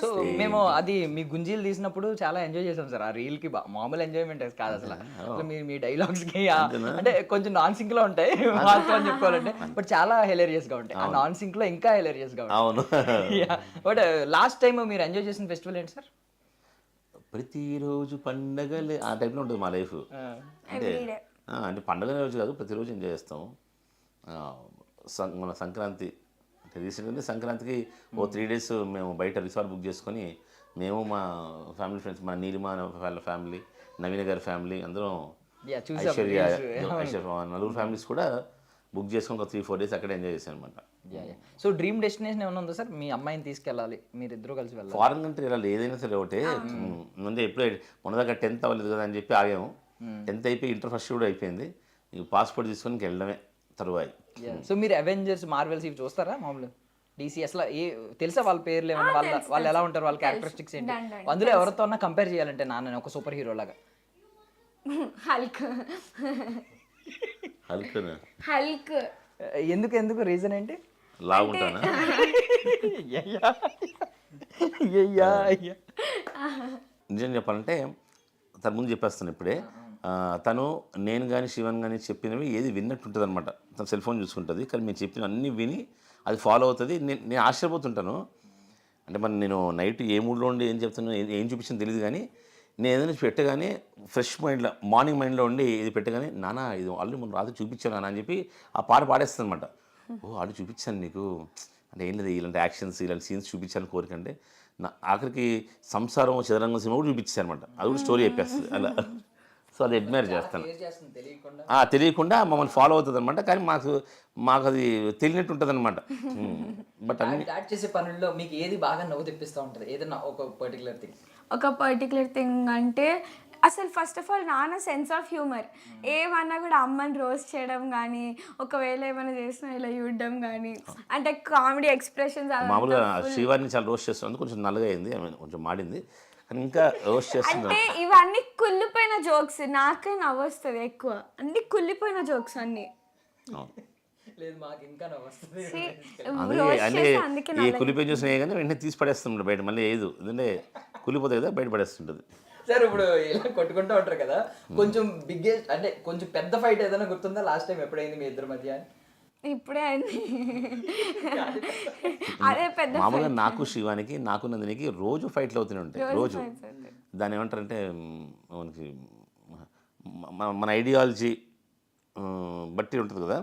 సో మేము అది మీ గుంజీలు తీసినప్పుడు చాలా ఎంజాయ్ చేసాం సార్. ఆ రీల్ కి మామూలు ఎంజాయ్మెంట్ కాదు అసలు. మీరు మీ డైలాగ్స్ కి అంటే కొంచెం నాన్ సింక్ లో ఉంటాయి వాస్తవం చెప్పుకోవాలంటే, బట్ చాలా హిలేరియస్ గా ఉంటాయి. ఆ నాన్ సింక్ లో ఇంకా హిలేరియస్ గా ఉంటాయి. అవును. బట్ లాస్ట్ టైం మీరు ఎంజాయ్ చేసిన ఫెస్టివల్ ఏంటి సార్? ప్రతిరోజు పండగలే ఆ టైప్లో ఉంటుంది మా లైఫ్. అంటే పండగ రోజు కాదు, ప్రతిరోజు ఎంజాయ్ చేస్తాము. మన సంక్రాంతి రీసెంట్గా సంక్రాంతికి 3 days మేము బయట రిసార్ట్ బుక్ చేసుకొని మేము మా ఫ్యామిలీ ఫ్రెండ్స్, మా నీలిమా వాళ్ళ ఫ్యామిలీ, నవీన గారి ఫ్యామిలీ, అందరం ఐశ్వర్య నలుగురు ఫ్యామిలీస్ కూడా బుక్ చేసుకొని 3-4 days అక్కడ ఎంజాయ్ చేశాను అనమాట. సో డ్రీమ్ డెస్టినేషన్ ఏమైనా ఉందా సార్? మీ అమ్మాయిని తీసుకెళ్ళాలి, మీరు ఇద్దరు కలిసి వెళ్ళాలి. ఫారెన్ కంట్రీ వెళ్ళాలి, ఏదైనా సరే ఒకటే. ముందే ఎప్పుడే మొన్నదాకా 10th అవ్వలేదు కదా అని చెప్పి ఆగాము. 10th అయిపోయి ఇంటర్ ఫస్ట్ కూడా అయిపోయింది, పాస్పోర్ట్ తీసుకొని వెళ్ళడమే తరువాయి. సో మీరు అవెంజర్స్, మార్వెల్స్ ఇవి చూస్తారా? మామూలు డీసీ అసలు తెలుసా వాళ్ళ పేర్లు ఏమన్నా, వాళ్ళు ఎలా ఉంటారు, వాళ్ళ క్యారెక్టరిస్టిక్స్ ఏంటి? అందులో ఎవరితో అన్నా కంపేర్ చేయాలంటే నాన్న ఒక సూపర్ హీరో లాగా హల్క్ హల్క్ ఎందుకు రీజన్ ఏంటి? లాగుంటానా? నిజం చెప్పాలంటే తన ముందు చెప్పేస్తాను ఇప్పుడే, తను నేను కానీ శివన్ కానీ చెప్పినవి ఏది విన్నట్టు ఉంటుంది అనమాట. తను సెల్ ఫోన్ చూసుకుంటుంది, కానీ మేము చెప్పిన అన్నీ విని అది ఫాలో అవుతుంది. నేను ఆశ్చర్యపోతుంటాను. అంటే మరి నేను నైట్ ఏ మూడ్లో ఉండి ఏం చెప్తాను, ఏం చూపించాను తెలియదు, కానీ నేను ఏదైనా పెట్టగానే ఫ్రెష్ మైండ్లో, మార్నింగ్ మైండ్లో ఉండి ఇది పెట్టగానే నాన్న ఇది ఆల్రెడీ మనం రాత్రి చూపించాను నాన్న అని చెప్పి ఆ పాట పాడేస్తుంది అనమాట. ఓ ఆల్రెడీ చూపించాను నీకు, అంటే ఏం లేదు ఇలాంటి యాక్షన్స్ ఇలాంటి సీన్స్ చూపించాను కోరికంటే ఆఖరికి సంసారం చదరంగం సినిమా కూడా చూపించాను అనమాట. అది కూడా స్టోరీ చెప్పేస్తుంది అలా. సో అది అడ్మైర్ చేస్తాను. తెలియకుండా మమ్మల్ని ఫాలో అవుతుంది అనమాట, కానీ మాకు అది తెలియనట్టు ఉంటుంది అనమాట. బట్ అన్ని చేసే పనుల్లో మీకు ఏది బాగా నవ్వు తెప్పిస్తూ ఉంటుంది? ఏదైనా ఒక పర్టికులర్ థింగ్ అంటే అసలు ఫస్ట్ ఆఫ్ ఆల్ నాన్న సెన్స్ ఆఫ్ హ్యూమర్. ఏమన్నా కూడా అమ్మని రోస్ట్ చేయడం కానీ, ఒకవేళ ఏమైనా చేసినా ఇలా చూడడం కానీ, అంటే కామెడీ ఎక్స్ప్రెషన్స్. మామూలుగా శ్రీవారిని చాలా రోస్ట్ చేస్తుంది, కొంచెం నల్లగా అయింది, కొంచెం మాడింది, ఇంకా రోస్ట్ చేస్తుంది. అంటే ఇవన్నీ కుళ్ళిపోయిన జోక్స్, నాకే నవ్వు వస్తుంది ఎక్కువ. అన్ని కుళ్ళిపోయిన జోక్స్ అన్ని. ఈ కులిపోయి చూసినా కానీ వెంటనే తీసి పడేస్తుంటాడు బయట, మళ్ళీ ఏదు ఎందుకంటే కులిపోతుంది కదా, బయట పడేస్తుంటుంది. సార్ ఇప్పుడు ఇలా కొట్టుకుంటూ ఉంటారు కదా, కొంచెం బిగ్గెస్ట్ అంటే కొంచెం పెద్ద ఫైట్ ఏదైనా గుర్తుందా? లాస్ట్ టైం ఎప్పుడైంది మీ ఇద్దరి మధ్య? ఇప్పుడే అయింది. అదే పెద్ద మామూలుగా నాకు శివానికి, నాకు నందినికి రోజు ఫైట్లు అవుతూనే ఉంటాయి. రోజు దాన్ని ఏమంటారంటే మనకి మన ఐడియాలజీ బట్టి ఉంటుంది కదా,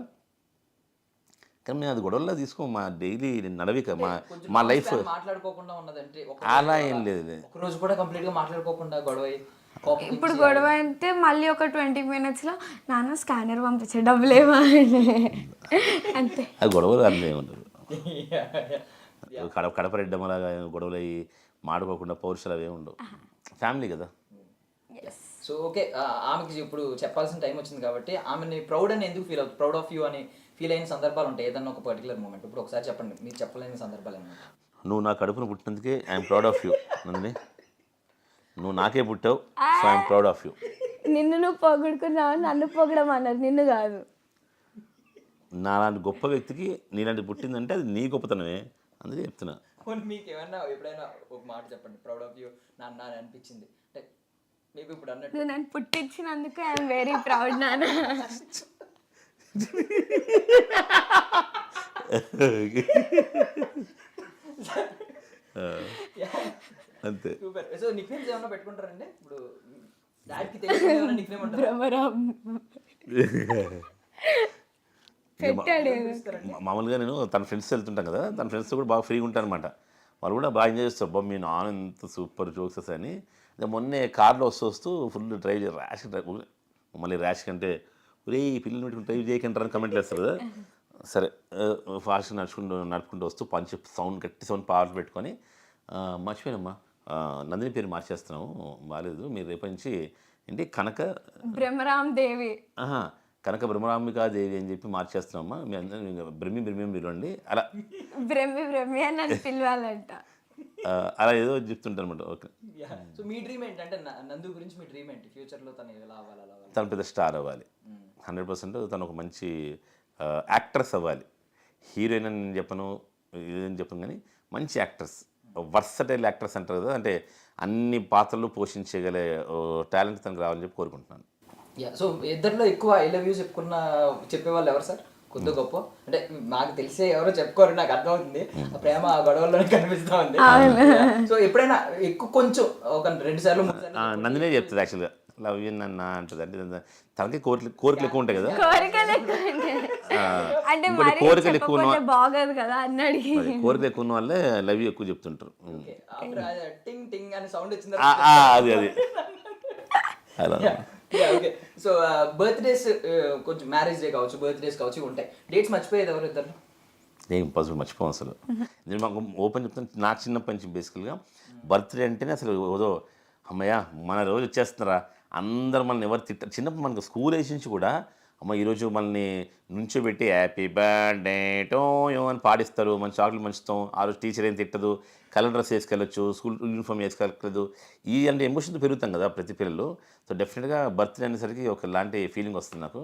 కానీ మేము అది గొడవల్లో తీసుకో, మా డైలీ నడవిక, మా లైఫ్ మాట్లాడుకోకుండా ఉన్నదంటే అలా ఏం లేదు. ఒక రోజు కూడా కంప్లీట్ గా మాట్లాడుకోకుండా గొడవ. ఇప్పుడు గొడవ అయితే మళ్ళీ ఒక 20 minutes లో నాన్న స్కానర్ పంపించే డబ్బులేమా అంతే. అది గొడవలు అన్నీ ఉండదు. కడప రెడ్డం అలాగా గొడవలు అయ్యి మాడుకోకుండా పౌరుషాలు అవి ఉండవు. ఫ్యామిలీ కదా. సో ఓకే, ఆమెకి ఇప్పుడు చెప్పాల్సిన టైం వచ్చింది కాబట్టి ఆమెని ప్రౌడ్ అని ఎందుకు ఫీల్ అవుతుంది, ప్రౌడ్ ఆఫ్ యూ అని ఫీల్ అయిన సందర్భాలు ఉంటాయి ఏదన్నా ఒక పర్టికులర్ మూమెంట్. ఇప్పుడు ఒకసారి చెప్పండి మీరు చెప్పలేని సందర్భాలు ఏమన్నా. నువ్వు నా కడుపును పుట్టినందుకే I'm proud of you Nandini. నువ్వు నాకే పుట్టావు, so I'm proud of you. నిన్ను నువ్వు పొగుడుకున్నావు, నన్ను పొగడం అన్నారు, నిన్ను కాదు. నాలాంటి గొప్ప వ్యక్తికి నీలాంటి పుట్టిందంటే అది నీ గొప్పతనమే, అందుకే చెప్తున్నా. మీకు ఏమన్నా ఎప్పుడైనా ఒక మాట చెప్పండి, ప్రౌడ్ ఆఫ్ యూ నాన్న అని అనిపించింది అంటే మీకు ఇప్పుడు అన్నట్టు. నువ్వు నన్ను పుట్టించినందుకు ఐఎమ్ వెరీ ప్రౌడ్ నాన్న. అంతే. సూపర్. సో నిక్ నేమ్స్ ఏమన్నా పెట్టుకుంటారండి ఇప్పుడు? డాడీకి తెలియదు ఏమన్నా నిక్ నేమ్ ఉంటారా? భ్రమరాం పెట్టాడు. మామూలుగా నేను తన ఫ్రెండ్స్ వెళ్తుంటాను కదా, తన ఫ్రెండ్స్తో కూడా బాగా ఫ్రీగా ఉంటాను అనమాట. వాళ్ళు కూడా బాగా ఎంజాయ్ చేస్తారు. అబ్బా మీ నాన్న ఎంత సూపర్ జోక్సెస్ అని. మొన్నే కార్లో వస్తూ ఫుల్ డ్రైవ్ ర్యాష్ డ్రైవ్, మళ్ళీ ర్యాష్ కంటే ఒరే ఈ పిల్లలు పెట్టుకుని డ్రైవ్ చేయకంటారని కమెంట్లు వేస్తారు కదా. సరే ఫాస్ట్ నడుపుకుంటూ వస్తూ సౌండ్ గట్టి సౌండ్ పవర్ పెట్టుకొని మర్చిపోయానమ్మా నందిని పేరు మార్చేస్తున్నాము బాగాలేదు, మీరు రేపటి నుంచి ఏంటి కనక భ్రమరాం దేవి, కనక బ్రహ్మరాంబికా దేవి అని చెప్పి మార్చేస్తున్నామమ్మా, మీ అందరూ బ్రహ్మి పిలవండి అలా బ్రహ్మి అని నన్ను పిలవాలంట. అలా ఏదో చెప్తుంటారు అనమాట. ఓకే. సో మీ డ్రీమ్ ఏంటంటే నందు గురించి మీ డ్రీమ్ ఏంటి? ఫ్యూచర్లో తను ఎలా అవ్వాలి, అలా అవ్వాలి? తను పెద్ద స్టార్ అవ్వాలి 100%. తను ఒక మంచి యాక్ట్రెస్ అవ్వాలి. హీరోయిన్ అని చెప్పను, ఇదేం చెప్పను, కానీ మంచి యాక్ట్రెస్, వర్సటైల్ యాక్ట్రెస్ అంటారు కదా, అంటే అన్ని పాత్రలు పోషించగలే టాలెంట్ తనకు రావాలని చెప్పి కోరుకుంటున్నాను. సో ఇద్దరిలో ఎక్కువ ఐ లవ్ యూ చెప్పేవాళ్ళు ఎవరు సార్? కొద్ది గొప్ప అంటే నాకు తెలిసే ఎవరో చెప్పుకోరు, నాకు అర్థమవుతుంది. ఆ ప్రేమ ఆ గొడవల్లోనే కనిపిస్తూ ఉంది. సో ఎప్పుడైనా ఎక్కువ కొంచెం ఒక 2 సార్లు 3 సార్లు నందినే చెప్తుంది యాక్చువల్గా లవ్ యూ అన్న అంటుంది. అంటే తనకి కోరికలు ఎక్కువ ఉంటాయి కదా, కోరికలు ఎక్కువ బాగోదు కదా అన్నాడు. కోరికలు ఎక్కువ ఉన్న వాళ్ళే లవ్ యూ ఎక్కువ చెప్తుంటారు. టింగ్ టింగ్ అనే సౌండ్ వచ్చింది అది అలా. ఓకే. సో బర్త్డేస్ కొంచెం మ్యారేజ్ డే కావచ్చు, బర్త్డేస్ కావచ్చు ఉంటాయి. డేట్స్ మర్చిపోయేది ఎవరు ఇద్దరు? నేను ఇంపాసిబుల్ మర్చిపోను అసలు. నేను మాకు ఓపెన్ చెప్తాను, నాకు చిన్నప్పటి నుంచి బేసికల్గా బర్త్డే అంటేనే అసలు ఏదో అమ్మయ్య మన రోజు వచ్చేస్తున్నారా, అందరు మనల్ని ఎవరు తిట్టారు. చిన్నప్పుడు మనకు స్కూల్ ఏజ్ నుంచి కూడా అమ్మ ఈరోజు మనల్ని నుంచోబెట్టి హ్యాపీ బర్త్డే టు యూ అని పాడిస్తారు, మన చాక్లెట్ మంచుతాం. ఆ రోజు టీచర్ ఏం తిట్టదు, కలర్ డ్రెస్ వేసుకెళ్ళచ్చు, స్కూల్ యూనిఫామ్ వేసుకెళ్ళదు. ఈ అంటే ఎమోషన్తో పెరుగుతాం కదా ప్రతి పిల్లలు. సో డెఫినెట్గా బర్త్డే అనేసరికి ఒకలాంటి ఫీలింగ్ వస్తుంది నాకు.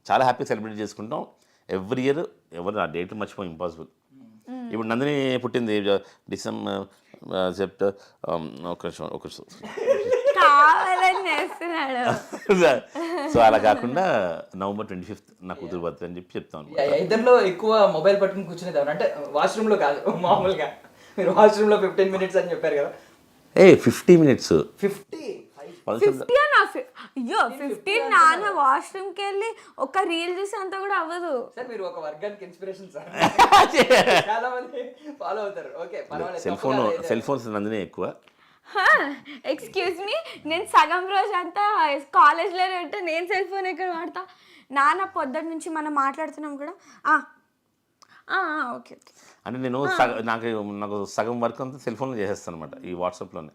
చాలా హ్యాపీగా సెలబ్రేట్ చేసుకుంటాం ఎవ్రీ ఇయర్. ఎవరు ఆ డేట్ మర్చిపోయి ఇంపాసిబుల్. ఇప్పుడు నందిని పుట్టింది డిసెంబర్ సెప్టెంబర్ ఒక కావాలని చేస్తున్నాడు. సో అలా కాకుండా November 25th నా కూతురు బర్త్డే అని చెప్పి చెప్తాను. ఇద్దరిలో ఎక్కువ మొబైల్ పట్టుకుని కూర్చునేది ఎవరు అంటే వాష్రూమ్లో కాదు, మామూలుగా మీరు వాష్రూమ్లో 15 minutes అని చెప్పారు కదా. 50 minutes 50 అయ్యో 15 నాన్న వాష్రూమ్కి వెళ్ళి ఒక రీల్ చూసి అంతా కూడా అవ్వదు సార్. మీరు ఒక వర్గానికి ఇన్స్పిరేషన్ సార్, చాలా మంది ఫాలో అవుతారు. ఓకే పర్వాలేదు. సెల్ ఫోన్స్ నందినే ఎక్కువ. ఎక్స్క్యూజ్ మీ, నేను సగం రోజు అంతా కాలేజ్లోనే ఉంటే నేను సెల్ ఫోన్ ఎక్కడ వాడతా? నాన్న పొద్దున్న నుంచి మనం మాట్లాడుతున్నాం కూడా ఓకే అంటే నేను నాకు సగం వర్క్ అంతా సెల్ ఫోన్లో చేసేస్తాను అనమాట, ఈ వాట్సాప్లోనే.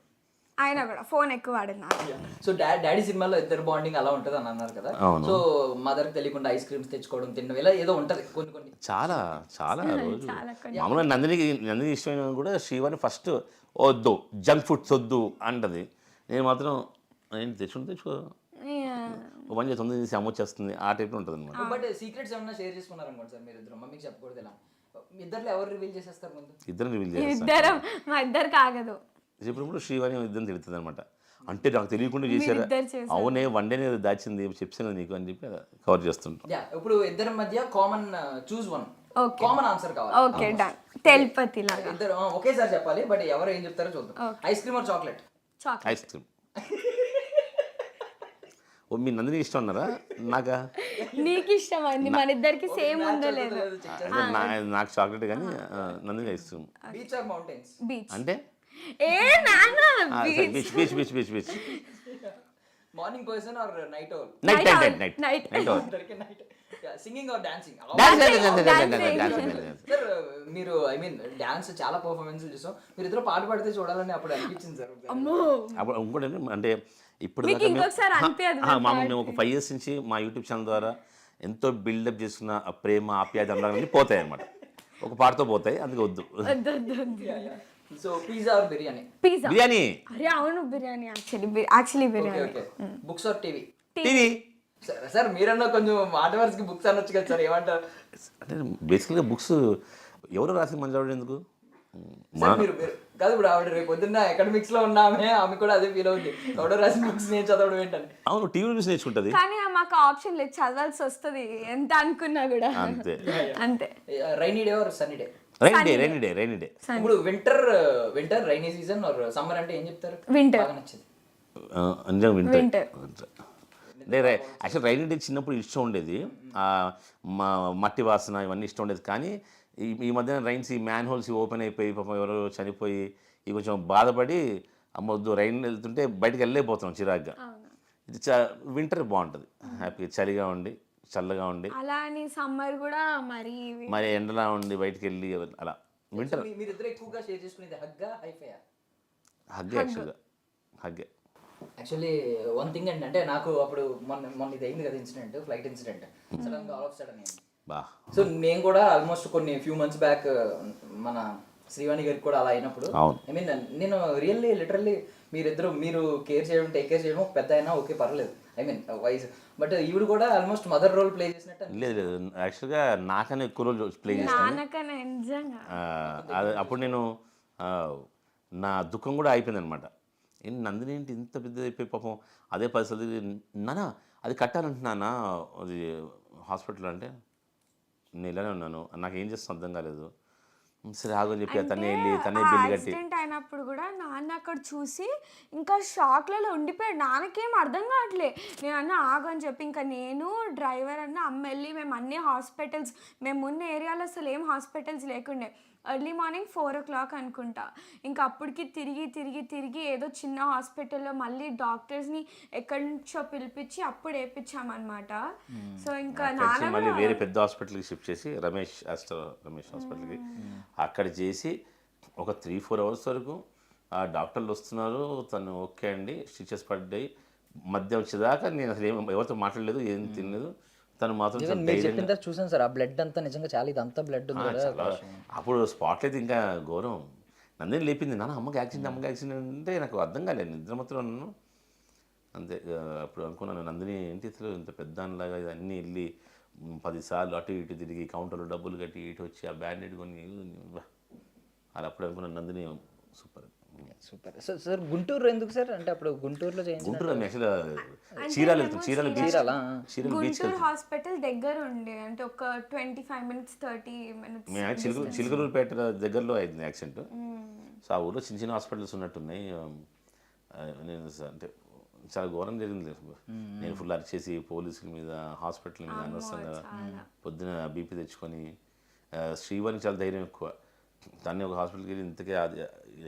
ఆయన కూడా ఫోన్ ఎక్కువ వాడినా. సో డాడీ సినిమాలో ఇద్దరు బాండింగ్ అలా ఉంటుంది అని అన్నారు కదా. సో మదర్కి తెలియకుండా ఐస్ క్రీమ్స్ తెచ్చుకోవడం, తినడం, ఇలా ఏదో ఉంటుంది కొన్ని చాలా చాలా రోజు. మామూలుగా నందినికి ఇష్టమైన కూడా శ్రీవాణి ఫస్ట్ వద్దు జంక్ ఫుడ్స్ వద్దు అంటది. నేను మాత్రం ఏంటి తెచ్చుకో ఓ పని చేస్తుంది తీసి అమ్మొచ్చేస్తుంది, ఆ టైప్లో ఉంటుంది అనమాట. బట్ సీక్రెట్స్ ఏమన్నా షేర్ చేసుకున్నారు అనుకోండి సార్ మీరు ఇద్దరు, మమ్మీకి చెప్పకూడదు ఇలా. ఇద్దరు ఎవరు రివీల్ చేసేస్తారు ముందు? ఇద్దరు రివీల్ చేస్తారు. మా ఇద్దరు కాగదు చెప్పినప్పుడు శ్రీవాణి ఇద్దరు తిడుతుంది అనమాట. అంటే నాకు తెలియకుండా చేశారా? అవునే వన్ డే నేను దాచింది చెప్పాను నీకు అని చెప్పి కవర్ చేస్తుంటాం. ఇప్పుడు ఇద్దరి మధ్య common choose one common answer కావాలి. Okay done. తెల్పతి లాగా ఇద్దరు ఒకేసారి చెప్పాలి, బట్ ఎవరు ఏం చెప్తారో చూద్దాం. Ice cream or chocolate? Ice cream. ఓ మీ నందిని ఇష్టం అన్నారా? నాకా? నీకు ఇష్టం అండి, మన ఇద్దరికి సేమ్ ఉందో లేదో. నాకు చాక్లెట్ కానీ Nandini ice cream. Beach or mountains? Beach. అంటే beach beach beach beach beach. Morning person or night owl? Night owl. Singing or dancing? Sir మీరు ఐ మీన్ డాన్స్ చాలా పర్ఫార్మెన్స్ చూసాం, మీరు ఇద్దరు పాట పాడితే చూడాలని అప్పుడు అనిపించింది సార్. అప్పుడు ఇంకోటి అంటే ఇప్పుడు మీకు ఇంకొకసారి అనిపించదు మేము ఒక 5 years నుంచి మా యూట్యూబ్ ఛానల్ ద్వారా ఎంతో బిల్డప్ చేసుకున్న ఆ ప్రేమ ఆప్యాయత అందరం పోతాయి అనమాట. ఒక పాటతో పోతాయి, అందుకే వద్దు. So pizza or biryani? Pizza. Biryani. అరే అవును, biryani actually biryani. Books or TV? TV. Sir మీరన్నా కొంచెం మాట వరుసకి బుక్స్ అనొచ్చు కదా సార్, ఏమంటారు? అంటే బేసికల్గా బుక్స్ ఎవరు రాసి మంచి ఎందుకు మీరు కాదు, ఇప్పుడు ఆవిడ రేపు పొద్దున్న అకాడమిక్స్ లో ఉన్నామే, ఆమె కూడా అదే ఫీల్ అవుతుంది, ఎవడో రాసిన బుక్స్ నేను చదవడం ఏంటని. అవును, టీవీ చూసి నేర్చుకుంటుంది. కానీ మాకు ఆప్షన్ లేదు, చదవాల్సి వస్తుంది ఎంత అనుకున్నా కూడా. అంతే అంతే. Rainy day or sunny day? Rainy day. ఇప్పుడు winter rainy season or summer అంటే ఏం చెప్తారు? వింటర్ బాగా నచ్చింది. వింటర్. అంటే యాక్చువల్ రైనీ డే చిన్నప్పుడు ఇష్టం ఉండేది, మట్టి వాసన ఇవన్నీ ఇష్టం ఉండేది. కానీ ఈ మధ్యన రైన్స్ ఈ మ్యాన్ హోల్స్ ఓపెన్ అయిపోయి పాపం ఎవరో చనిపోయి ఇవి కొంచెం బాధపడి అమ్మొద్దు రైన్ వెళ్తుంటే బయటకు వెళ్ళలేకపోతున్నాం చిరాగ్గా. ఇది వింటర్ బాగుంటుంది, హ్యాపీగా చలిగా ఉండి చల్లగా ఉండి, అలా అని సమ్మర్ కూడా మరి ఎండలా ఉండి బయటకు వెళ్ళి అలా. వింటర్. మీరిద్దరు ఎక్కువగా షేర్ చేసుకునేది హగ్గా హైఫైయా? హగ్గే యాక్చువల్గా, హగ్గే. యాక్చువల్లీ వన్ థింగ్ అంటే నాకు అప్పుడు మొన్న ఇది అయింది కదా ఇన్సిడెంట్, ఫ్లైట్ ఇన్సిడెంట్, సడన్ గా ఆల్ ఆఫ్ సడన్ అయింది. సో నేను కూడా ఆల్మోస్ట్ కొన్ని ఫ్యూ మంత్స్ బ్యాక్ మన శ్రీవాణి గారికి కూడా అలా అయినప్పుడు, ఐ మీన్ నేను లిటరల్లీ మీరు కేర్ చేయడం, టేక్ కేర్ చేయడం పెద్ద అయినా ఓకే పర్లేదు, ఐ మీన్ వైజ్, బట్ ఈవిడ కూడా ఆల్మోస్ట్ మదర్ రోల్ ప్లే చేసినట్టు. లేదు, యాక్చువల్గా నాకనే ఎక్కువ రోల్ ప్లే చేస్తాను. అప్పుడు నేను నా దుఃఖం కూడా అయిపోయింది అనమాట. నందిని ఏంటి ఇంత పెద్ద అయిపోయి పాపం అదే పరిస్థితి, నానా అది కట్టాలంటున్నానా అది హాస్పిటల్ అంటే నేను ఇలానే ఉన్నాను, నాకు ఏం చేస్తాను అర్థం కాలేదు. సరే ఆగని చెప్పి తనే బిల్లు కట్టి. యాక్సిడెంట్ అయినప్పుడు కూడా నాన్న అక్కడ చూసి ఇంకా షాక్లలో ఉండిపోయాడు, నాన్నకేం అర్థం కావట్లే. నేను అన్న ఆగని చెప్పి ఇంకా నేను డ్రైవర్ అన్న అమ్మ వెళ్ళి మేము అన్ని హాస్పిటల్స్, మేము ఉన్న ఏరియాలో అసలు ఏం హాస్పిటల్స్ లేకుండే, ఎర్లీ మార్నింగ్ 4 o'clock అనుకుంటా. ఇంకా అప్పటికి తిరిగి ఏదో చిన్న హాస్పిటల్లో మళ్ళీ డాక్టర్స్ని ఎక్కడి నుంచో పిలిపించి అప్పుడు వేయించామన్నమాట. సో ఇంకా మళ్ళీ వేరే పెద్ద హాస్పిటల్కి షిఫ్ట్ చేసి రమేష్ హాస్పిటల్కి అక్కడ చేసి ఒక 3-4 hours వరకు ఆ డాక్టర్లు వస్తున్నారు, తను ఓకే అండి, స్టిచెస్ పడ్డాయి. మధ్య వచ్చేదాకా నేను అసలు ఎవరితో మాట్లాడలేదు, ఏం తినలేదు. తను మాత్రం చూసాను సార్, ఆ బ్లడ్ అంతా నిజంగా చాలా, ఇదంతా బ్లడ్ ఉంది. అప్పుడు స్పాట్ అయితే ఇంకా ఘోరం. నందిని లేపింది, నాన్న అమ్మకి యాక్సిడెంట్ అంటే నాకు అర్థం కాలేదు, నిద్ర మాత్రం ఉన్నాను అంతే. అప్పుడు అనుకున్నాను నందిని ఏంటి అసలు ఇంత పెద్దలాగా ఇవన్నీ వెళ్ళి 10 సార్లు అటు ఇటు తిరిగి కౌంటర్లో డబ్బులు కట్టి ఇటు వచ్చి ఆ బ్యాండెడ్ కొని అలా అప్పుడు అనుకున్నాను నందిని సూపర్. సార్ గుంటూరు ఎందుకు సార్? అంటే అప్పుడు గుంటూరులో గుంటూరు చీరాల బీచ్ హాస్పిటల్ దగ్గర ఉండే, అంటే ఒక 25 minutes 30 minutes. చిలుకలూరుపేట దగ్గరలో అయింది యాక్సిడెంట్. సో ఆ ఊళ్ళో చిన్న చిన్న హాస్పిటల్స్ ఉన్నట్టున్నాయి. నేను అంటే చాలా ఘోరం జరిగింది. నేను ఫుల్ అరిచేసి పోలీసుల మీద హాస్పిటల్ మీద అనవసరంగా పొద్దున బీపీ తెచ్చుకొని, శ్రీవాణి చాలా ధైర్యం ఎక్కువ, దాన్ని ఒక హాస్పిటల్కి వెళ్ళి ఇంతకే అది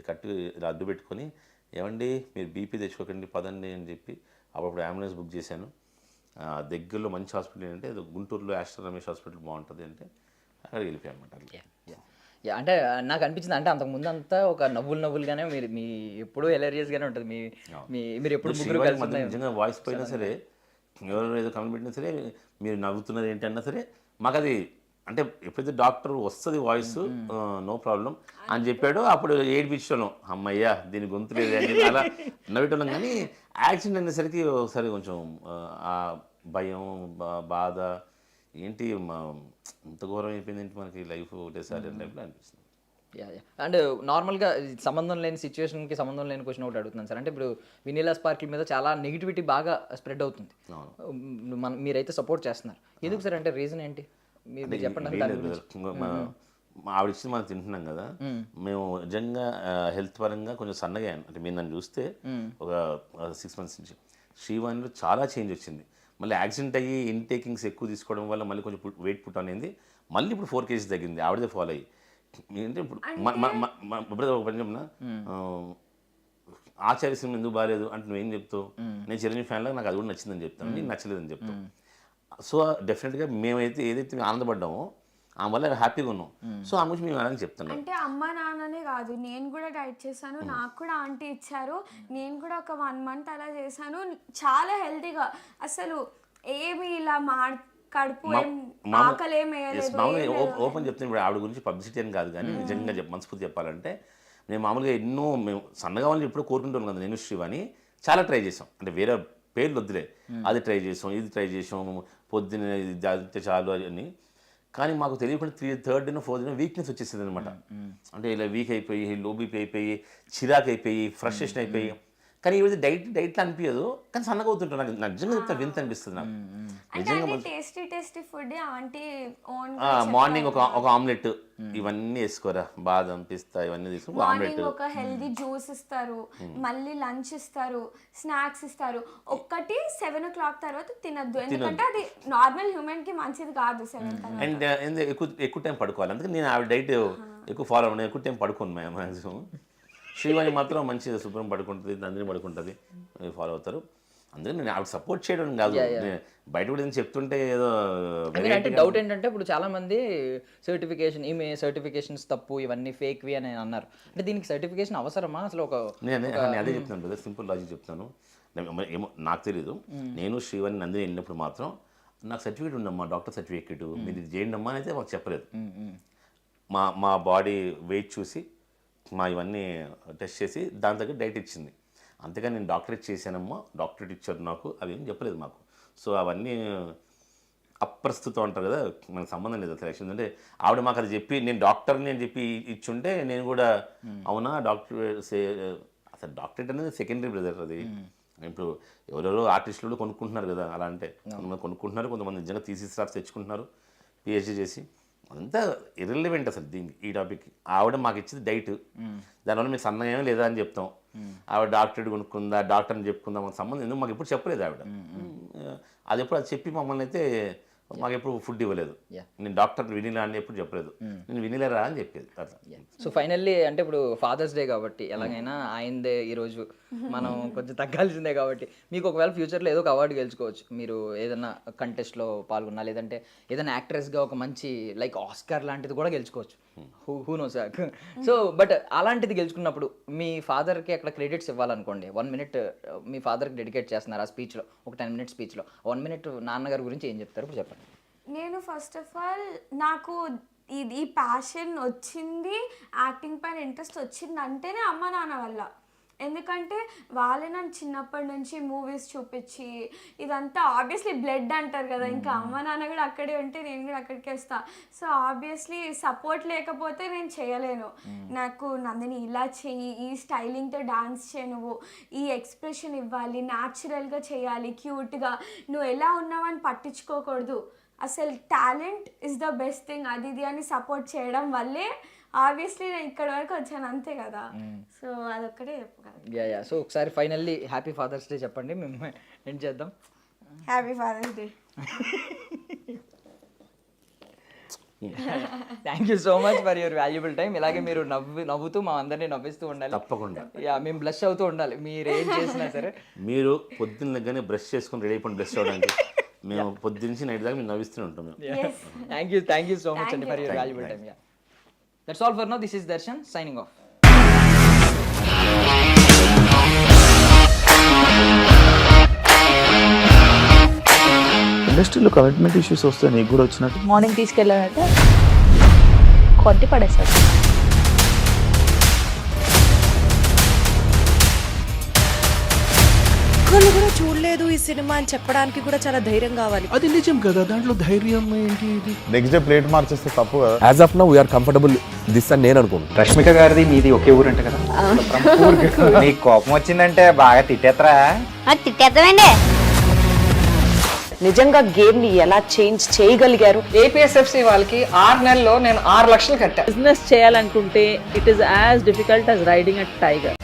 కట్టి అడ్డు పెట్టుకొని, ఏమండి మీరు బీపీ తెచ్చుకోకండి పదండి అని చెప్పి అప్పుడు అంబులెన్స్ బుక్ చేశాను. దగ్గరలో మంచి హాస్పిటల్ ఏంటంటే గుంటూరులో ఆస్టర్ రమేష్ హాస్పిటల్ బాగుంటుంది అంటే అక్కడికి వెళ్ళిపోయామన్నమాట. అంటే నాకు అనిపించింది, అంటే అంతకుముందు అంతా ఒక నవ్వులుగానే మీరు మీ ఎప్పుడు హిలేరియస్గానే ఉంటుంది మీరు ఎప్పుడు నిజంగా వాయిస్ పోయినా సరే, ఎవరు ఏదో కమెంట్ పెట్టినా సరే, మీరు నవ్వుతున్నారు ఏంటి అన్నా సరే మాకు అది అంటే ఎప్పుడైతే డాక్టర్ వస్తుంది వాయిస్ నో ప్రాబ్లం అని చెప్పాడో అప్పుడు ఏడిపించడం, అమ్మయ్యా దీని గొంతు లేదు అని అలా నవ్వేటోళ్ళం. కానీ యాక్సిడెంట్ అనేసరికి ఒకసారి కొంచెం ఆ భయం బాధ ఏంటి ఇంత ఘోరం అయిపోయింది ఏంటి మనకి లైఫ్ ఒకటేసారి టైప్లో అనిపిస్తుంది. అండ్ నార్మల్గా సంబంధం లేని సిచ్యువేషన్కి సంబంధం లేని క్వశ్చన్ ఒకటి అడుగుతున్నాను సార్. అంటే ఇప్పుడు వెనిలా స్పార్కిల్ మీద చాలా నెగిటివిటీ బాగా స్ప్రెడ్ అవుతుంది, మీరైతే సపోర్ట్ చేస్తున్నారు, ఎందుకు సార్? అంటే రీజన్ ఏంటి మీరు చెప్పండి. ఆవిడ ఇచ్చింది మనం తింటున్నాం కదా, మేము నిజంగా హెల్త్ పరంగా కొంచెం సన్నగా, అంటే మీరు నన్ను చూస్తే ఒక 6 months నుంచి శ్రీవాణిలో చాలా చేంజ్ వచ్చింది. మళ్ళీ యాక్సిడెంట్ అయ్యి ఇన్టేకింగ్స్ ఎక్కువ తీసుకోవడం వల్ల మళ్ళీ కొంచెం వెయిట్ పుట్ అనేది, మళ్ళీ ఇప్పుడు 4 kgs తగ్గింది ఆవిడదే ఫాలో అయ్యి. ఏంటంటే ఇప్పుడు ఒక పని చెప్పిన ఆచార్య సినిమా ఎందుకు బాగాలేదు అంటే నువ్వేం చెప్తావు, నేను చిరంజీవి ఫ్యాన్ లాగా నాకు అది కూడా నచ్చిందని చెప్తాను, నీకు నచ్చలేదని చెప్తాను. సో డెఫినెట్గా మేమైతే ఏదైతే ఆనందపడ్డామో ఆమె వల్ల హ్యాపీగా ఉన్నాం. సో ఆ గురించి మేము అలాగే చెప్తున్నాం. అంటే అమ్మ నాన్ననే కాదు, నేను కూడా డైట్ చేశాను, నాకు కూడా ఆంటీ ఇచ్చారు, నేను కూడా ఒక 1 month అలా చేశాను, చాలా హెల్తీగా, అసలు ఏమి ఇలా కడుపు ఆకలి ఏం వేయలేదు. ఓపెన్ చెప్తాను ఇప్పుడు ఆవిడ గురించి పబ్లిసిటీ అని కాదు కానీ నిజంగా మనస్ఫూర్తి చెప్పాలంటే మేము మామూలుగా మేము సన్నగా వాళ్ళని ఎప్పుడూ కోరుకుంటాం కదా, నేను శ్రీవాణి చాలా ట్రై చేసాం, అంటే వేరే పేర్లు వద్దులే, అది ట్రై చేసాం, ఇది ట్రై చేసాం, పొద్దున్న ఇది జాగ్రత్త చాలు అని. కానీ మాకు తెలియకుండా 3rd day 4th day weakness వచ్చేసింది అనమాట. అంటే ఇలా వీక్ అయిపోయి, లో బీపీ అయిపోయి, చిరాకు అయిపోయి, ఫ్రస్ట్రేషన్ అయిపోయి. కానీ ఈరోజు డైట్లో అనిపించదు, కానీ సన్నగా అవుతుంటాను. నాకు నిజంగా చెప్తా వింత అనిపిస్తుంది నాకు నిజంగా. టేస్టీ ఫుడ్ ఆంటీ మార్నింగ్ ఒక ఆమ్లెట్ ఇవన్నీ వేసుకోరా, బాదం పిస్తా ఇవన్నీ తీసుకుని ఆమ్లెట్, ఒక హెల్దీ జ్యూస్ ఇస్తారు, మళ్ళీ లంచ్ ఇస్తారు, స్నాక్స్ ఇస్తారు. ఒక్కటి 7 o'clock తర్వాత తినద్దు, ఎందుకంటే అది నార్మల్ హ్యూమన్ కి మంచిది కాదు 7 తర్వాత. అండ్ ఎక్కువ టైం పడుకోవాలి, అందుకే నేను ఆవిడ డైట్ ఎక్కువ ఫాలో అవ్వను, ఎక్కువ టైం పడుకోను మ్యాక్సిమం. శ్రీవాణి మాత్రం మంచిగా శుభ్రం పడుకుంటుంది, నందిని పడుకుంటుంది, ఫాలో అవుతారు. అందుకని నేను ఆవిడ సపోర్ట్ చేయడం కాదు, బయట కూడా చెప్తుంటే ఏదో. అంటే డౌట్ ఏంటంటే ఇప్పుడు చాలా మంది ఈమె సర్టిఫికేషన్స్ తప్పు, ఇవన్నీ ఫేక్వి అని అన్నారు. అంటే దీనికి సర్టిఫికేషన్ అవసరమా అసలు? నేను అదే చెప్తాను బ్రదర్, సింపుల్ లాజిక్ చెప్తాను. ఏమో నాకు తెలీదు, నేను శ్రీవాణి నందిని వెళ్ళినప్పుడు మాత్రం నాకు సర్టిఫికేట్ ఉండమ్మా, డాక్టర్ సర్టిఫికేట్, మీరు ఇది చేయండి అమ్మా అని అయితే మాకు చెప్పలేదు. మా బాడీ వెయిట్ చూసి మా ఇవన్నీ టెస్ట్ చేసి దాని దగ్గర డైట్ ఇచ్చింది. అంతేగాని నేను డాక్టరేట్ చేశానమ్మా, డాక్టరేట్ ఇచ్చారు నాకు, అవి ఏం చెప్పలేదు మాకు. సో అవన్నీ అప్రస్తుతం అంటారు కదా, మనకు సంబంధం లేదు అసలు. యాక్చువల్ అంటే ఆవిడ మాకు అది చెప్పి నేను డాక్టర్ని అని చెప్పి ఇచ్చుంటే నేను కూడా అవునా డాక్టర్ అసలు డాక్టరేట్ అనేది సెకండరీ బ్రదర్. అది ఇప్పుడు ఎవరెవరో ఆర్టిస్టులు కొనుక్కుంటున్నారు కదా, అలా అంటే కొంతమంది కొనుక్కుంటున్నారు, కొంతమంది నిజంగా థీసిస్ తెచ్చుకుంటున్నారు పిహెచ్డీ చేసి. అంతా ఇర్రిలవెంట్ అసలు దీనికి, ఈ టాపిక్కి. ఆవిడ మాకు ఇచ్చింది డైట్, దానివల్ల మీకు సన్నగా ఏమీ లేదా అని చెప్తాం. ఆవిడ డాక్టరేట్ కొనుక్కుందా, డాక్టర్ని చెప్పుకుందా, మాకు సంబంధం ఎందుకు మాకు ఎప్పుడు చెప్పలేదు ఆవిడ. అది ఎప్పుడు అది చెప్పి మమ్మల్ని అయితే మాకు ఎప్పుడు ఫుడ్ ఇవ్వలేదు. నేను డాక్టర్ వినిలా అని ఎప్పుడు చెప్పలేదు, నేను వినిలేరా అని చెప్పేది అట్లా. సో ఫైనల్లీ అంటే ఇప్పుడు ఫాదర్స్ డే కాబట్టి ఎలాగైనా ఆయనదే ఈరోజు మనం కొంచెం తగ్గాల్సిందే కాబట్టి మీకు ఒకవేళ ఫ్యూచర్లో ఏదో ఒక అవార్డు గెలుచుకోవచ్చు. మీరు ఏదైనా కంటెస్ట్లో పాల్గొన్నా, లేదంటే ఏదైనా యాక్ట్రెస్గా ఒక మంచి లైక్ ఆస్కార్ లాంటిది కూడా గెలుచుకోవచ్చు, హూ నోస్. సో బట్ అలాంటిది గెలుచుకున్నప్పుడు మీ ఫాదర్కి అక్కడ క్రెడిట్స్ ఇవ్వాలనుకోండి, 1 minute మీ ఫాదర్కి డెడికేట్ చేస్తున్నారు ఆ స్పీచ్లో, ఒక 10 minute స్పీచ్లో 1 minute నాన్నగారి గురించి ఏం చెప్తారు ఇప్పుడు చెప్పండి. నేను ఫస్ట్ ఆఫ్ ఆల్ నాకు ఈ ప్యాషన్ వచ్చింది, యాక్టింగ్ పైన ఇంట్రెస్ట్ వచ్చింది అంటేనే అమ్మ నాన్న వల్ల. ఎందుకంటే వాళ్ళే నన్ను చిన్నప్పటి నుంచి మూవీస్ చూపించి ఇదంతా ఆబ్వియస్లీ బ్లడ్ అంటారు కదా, ఇంకా అమ్మ నాన్న కూడా అక్కడే ఉంటే నేను కూడా అక్కడికి వస్తా. సో ఆబ్వియస్లీ సపోర్ట్ లేకపోతే నేను చేయలేను. నాకు నందిని ఇలా చెయ్యి, ఈ స్టైలింగ్తో డాన్స్ చేయి, నువ్వు ఈ ఎక్స్ప్రెషన్ ఇవ్వాలి, న్యాచురల్గా చేయాలి, క్యూట్గా, నువ్వు ఎలా ఉన్నావని పట్టించుకోకూడదు, అసలు talent is the best thing, అది ఇది అని సపోర్ట్ చేయడం వల్లే ఆబ్వియస్లీ నేను ఇక్కడ వరకు వచ్చాను, అంతే కదా. సో అదొక్కటే చెప్పగలను. సో ఒకసారి ఫైనల్లీ హ్యాపీ ఫాదర్స్ డే చెప్పండి, మేము ఎండ్ చేద్దాం. Happy father's day. Thank you so much for your valuable time. ఇలాగే మీరు నవ్వుతూ మా అందరినీ నవ్విస్తూ ఉండాలి, తప్పకుండా. మేము బ్లష్ అవుతూ ఉండాలి మీరు ఏం చేసినా సరే. మీరు పొద్దున్న దగ్గరనే బ్రష్ చేసుకుని రెడీ అయిపోయి బ్లష్ అవ్వడానికి మేము పొద్దున్న నుంచి నైట్ దాకా మేము నవ్విస్తూనే ఉంటాం. థ్యాంక్ యూ సో మచ్ అండి for your valuable time. That's all for now. This is Darshan signing off. ఇండస్ట్రీలో కమిట్మెంట్ ఇష్యూస్ వస్తే నీకు కూడా వచ్చినట్టు? మార్నింగ్ తీసుకెళ్ళానంటే కొట్టి పడేస్తారు. ఒక్కళ్ళు కూడా చూడలేదు ఈ సినిమా అని చెప్పడానికి కూడా చాలా ధైర్యం కావాలి. అది నిజం కదా, దాంట్లో ధైర్యం ఏంటి? నెక్స్ట్ డే ప్లేట్ మార్చేస్తే తప్పు కదా. As of now we are comfortable this అని నేను అనుకుంటున్నాను. రష్మిక గారిది మీది ఒకే ఊరు అంట కదా. నీకు కోపం వచ్చిందంటే బాగా తిట్టేత్తరా? తిట్టేద్దామండి. నిజంగా గేమ్ ని ఎలా చేంజ్ చేయగలిగారు? ఏపీఎస్ఎఫ్సి వాళ్ళకి 6 నెలల్లో నేను 6 లక్షలు కట్టా. బిజినెస్ చేయాలనుకుంటే it is as difficult as riding a tiger.